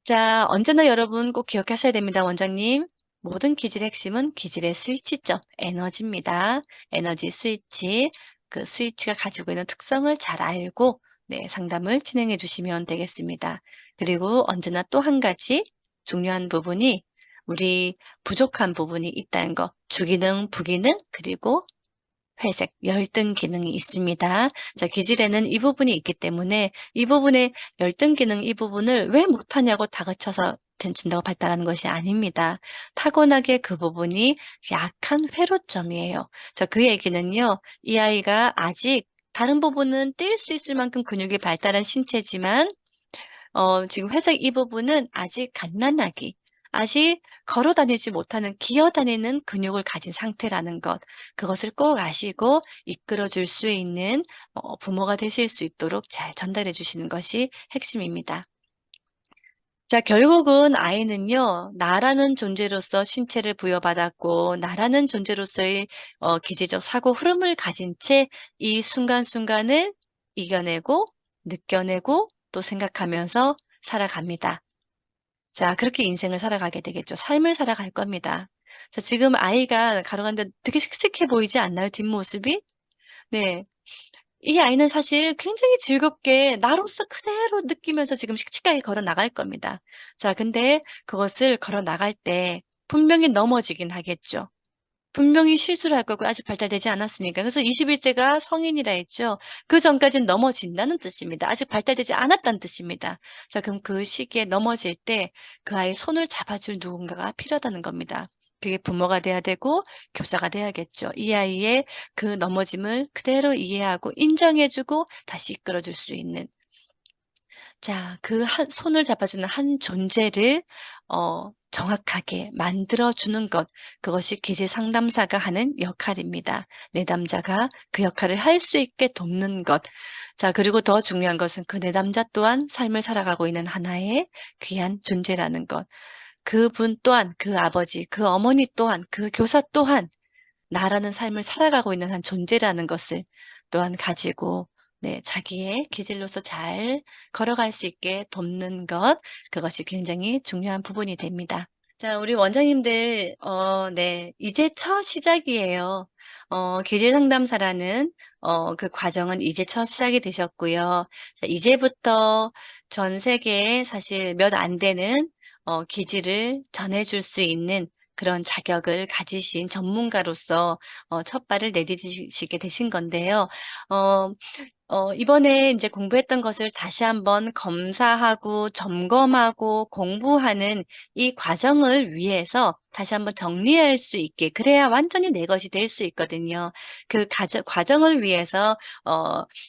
자, 언제나 여러분 꼭 기억하셔야 됩니다, 원장님. 모든 기질의 핵심은 기질의 스위치죠. 에너지입니다. 에너지 스위치. 그 스위치가 가지고 있는 특성을 잘 알고 네, 상담을 진행해 주시면 되겠습니다. 그리고 언제나 또 한 가지 중요한 부분이 우리 부족한 부분이 있다는 거. 주기능, 부기능, 그리고 회색, 열등 기능이 있습니다. 자, 기질에는 이 부분이 있기 때문에 이 부분의 열등 기능 이 부분을 왜 못하냐고 다그쳐서 된다고 발달하는 것이 아닙니다. 타고나게 그 부분이 약한 회로점이에요. 자, 그 얘기는요. 이 아이가 아직 다른 부분은 뛸 수 있을 만큼 근육이 발달한 신체지만 지금 회색 이 부분은 아직 갓난아기, 아직 걸어 다니지 못하는 기어 다니는 근육을 가진 상태라는 것, 그것을 꼭 아시고 이끌어 줄 수 있는 부모가 되실 수 있도록 잘 전달해 주시는 것이 핵심입니다. 자, 결국은 아이는요, 나라는 존재로서 신체를 부여받았고, 나라는 존재로서의 기질적 사고 흐름을 가진 채 이 순간순간을 이겨내고, 느껴내고, 또 생각하면서 살아갑니다. 자, 그렇게 인생을 살아가게 되겠죠. 삶을 살아갈 겁니다. 자, 지금 아이가 걸어가는데 되게 씩씩해 보이지 않나요? 뒷모습이? 네. 이 아이는 사실 굉장히 즐겁게 나로서 그대로 느끼면서 지금 씩씩하게 걸어 나갈 겁니다. 자, 근데 그것을 걸어 나갈 때 분명히 넘어지긴 하겠죠. 분명히 실수를 할 거고 아직 발달되지 않았으니까. 그래서 21세가 성인이라 했죠. 그전까지는 넘어진다는 뜻입니다. 아직 발달되지 않았다는 뜻입니다. 자, 그럼 그 시기에 넘어질 때 그 아이의 손을 잡아줄 누군가가 필요하다는 겁니다. 그게 부모가 돼야 되고 교사가 돼야겠죠. 이 아이의 그 넘어짐을 그대로 이해하고 인정해 주고 다시 이끌어 줄 수 있는 자, 그 한 손을 잡아주는 한 존재를 정확하게 만들어 주는 것, 그것이 기질 상담사가 하는 역할입니다. 내담자가 그 역할을 할 수 있게 돕는 것. 자, 그리고 더 중요한 것은 그 내담자 또한 삶을 살아가고 있는 하나의 귀한 존재라는 것. 그분 또한, 그 아버지, 그 어머니 또한, 그 교사 또한 나라는 삶을 살아가고 있는 한 존재라는 것을 또한 가지고 네, 자기의 기질로서 잘 걸어갈 수 있게 돕는 것, 그것이 굉장히 중요한 부분이 됩니다. 자, 우리 원장님들, 네, 이제 첫 시작이에요. 기질 상담사라는, 그 과정은 이제 첫 시작이 되셨고요. 자, 이제부터 전 세계에 사실 몇 안 되는, 기질을 전해줄 수 있는 그런 자격을 가지신 전문가로서, 첫 발을 내디디시게 되신 건데요. 어, 이번에 이제 공부했던 것을 다시 한번 검사하고 점검하고 공부하는 이 과정을 위해서 다시 한번 정리할 수 있게 그래야 완전히 내 것이 될 수 있거든요. 그 과정을 위해서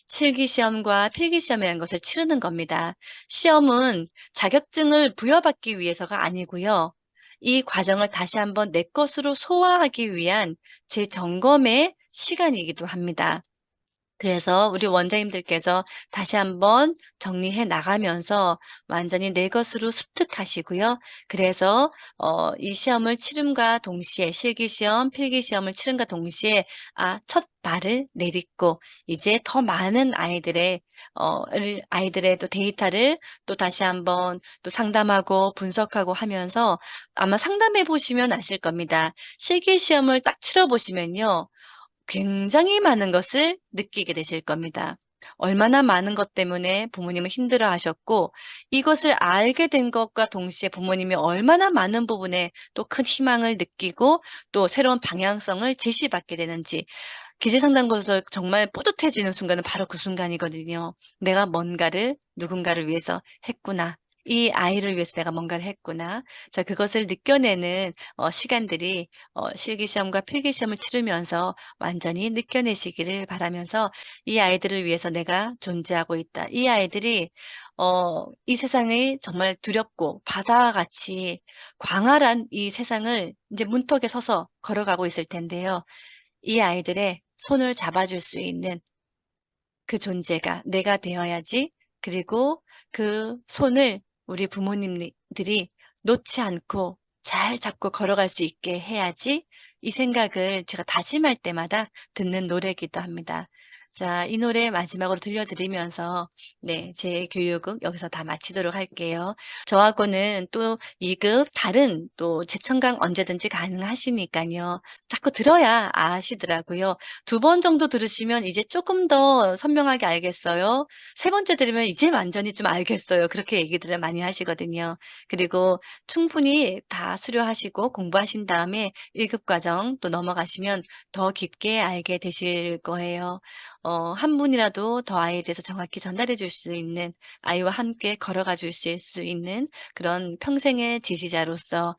실기 시험과 필기 시험이라는 것을 치르는 겁니다. 시험은 자격증을 부여받기 위해서가 아니고요. 이 과정을 다시 한번 내 것으로 소화하기 위한 재점검의 시간이기도 합니다. 그래서 우리 원장님들께서 다시 한번 정리해 나가면서 완전히 내 것으로 습득하시고요. 그래서 이 시험을 치름과 동시에 실기시험, 필기시험을 치름과 동시에 첫 발을 내딛고 이제 더 많은 아이들의 또 데이터를 또 다시 한번 또 상담하고 분석하고 하면서 아마 상담해 보시면 아실 겁니다. 실기시험을 딱 치러 보시면요. 굉장히 많은 것을 느끼게 되실 겁니다. 얼마나 많은 것 때문에 부모님은 힘들어하셨고 이것을 알게 된 것과 동시에 부모님이 얼마나 많은 부분에 또 큰 희망을 느끼고 또 새로운 방향성을 제시받게 되는지 기재상담고에서 정말 뿌듯해지는 순간은 바로 그 순간이거든요. '내가 뭔가를 누군가를 위해서 했구나. 이 아이를 위해서 내가 뭔가를 했구나.' 자 그것을 느껴내는 시간들이 실기시험과 필기시험을 치르면서 완전히 느껴내시기를 바라면서 이 아이들을 위해서 내가 존재하고 있다. 이 아이들이 이 세상이 정말 두렵고 바다와 같이 광활한 이 세상을 이제 문턱에 서서 걸어가고 있을 텐데요. 이 아이들의 손을 잡아줄 수 있는 그 존재가 내가 되어야지. 그리고 그 손을 우리 부모님들이 놓지 않고 잘 잡고 걸어갈 수 있게 해야지. 이 생각을 제가 다짐할 때마다 듣는 노래이기도 합니다. 자, 이 노래 마지막으로 들려드리면서 네, 제 교육은 여기서 다 마치도록 할게요. 저하고는 또 2급 다른 또 재청강 언제든지 가능하시니까요. 자꾸 들어야 아시더라고요. 2번 정도 들으시면 이제 조금 더 선명하게 알겠어요. 3번째 들으면 이제 완전히 좀 알겠어요. 그렇게 얘기들을 많이 하시거든요. 그리고 충분히 다 수료하시고 공부하신 다음에 1급 과정 또 넘어가시면 더 깊게 알게 되실 거예요. 한 분이라도 더 아이에 대해서 정확히 전달해 줄 수 있는, 아이와 함께 걸어가 주실 수 있는 그런 평생의 지지자로서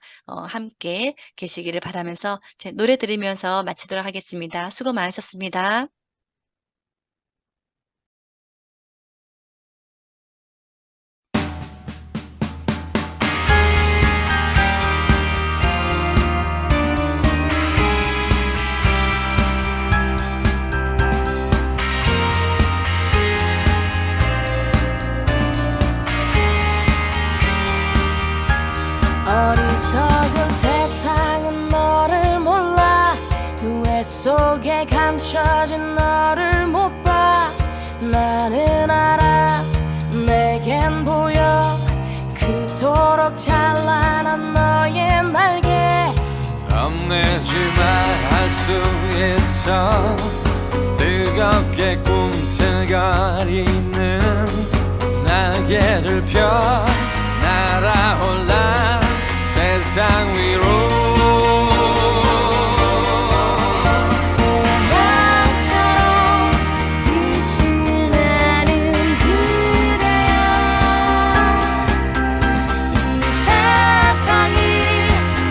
함께 계시기를 바라면서 제 노래 들으면서 마치도록 하겠습니다. 수고 많으셨습니다. 어리석은 세상은 너를 몰라 누에 속에 감춰진 너를 못 봐. 나는 알아 내겐 보여 그토록 찬란한 너의 날개. 겁내지만 할 수 있어 뜨겁게 꿈틀거리는 날개를 펴 날아올라 세상 위로. 태양처럼 빛이 나는 그대여 이 세상이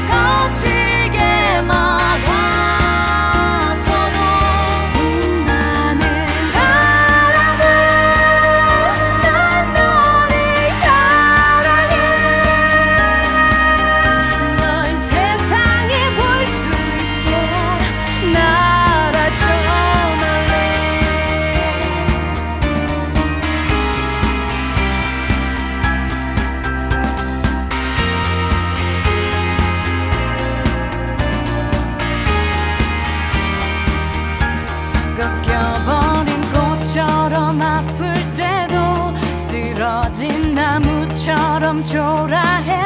거칠게 막아서도 빛나는 사람은 난 너를 사랑해. 널 세상에 볼 수 있게 날아줘 멀리. 꺾여버린 꽃처럼 아플 때도 쓰러진 나무처럼 초라해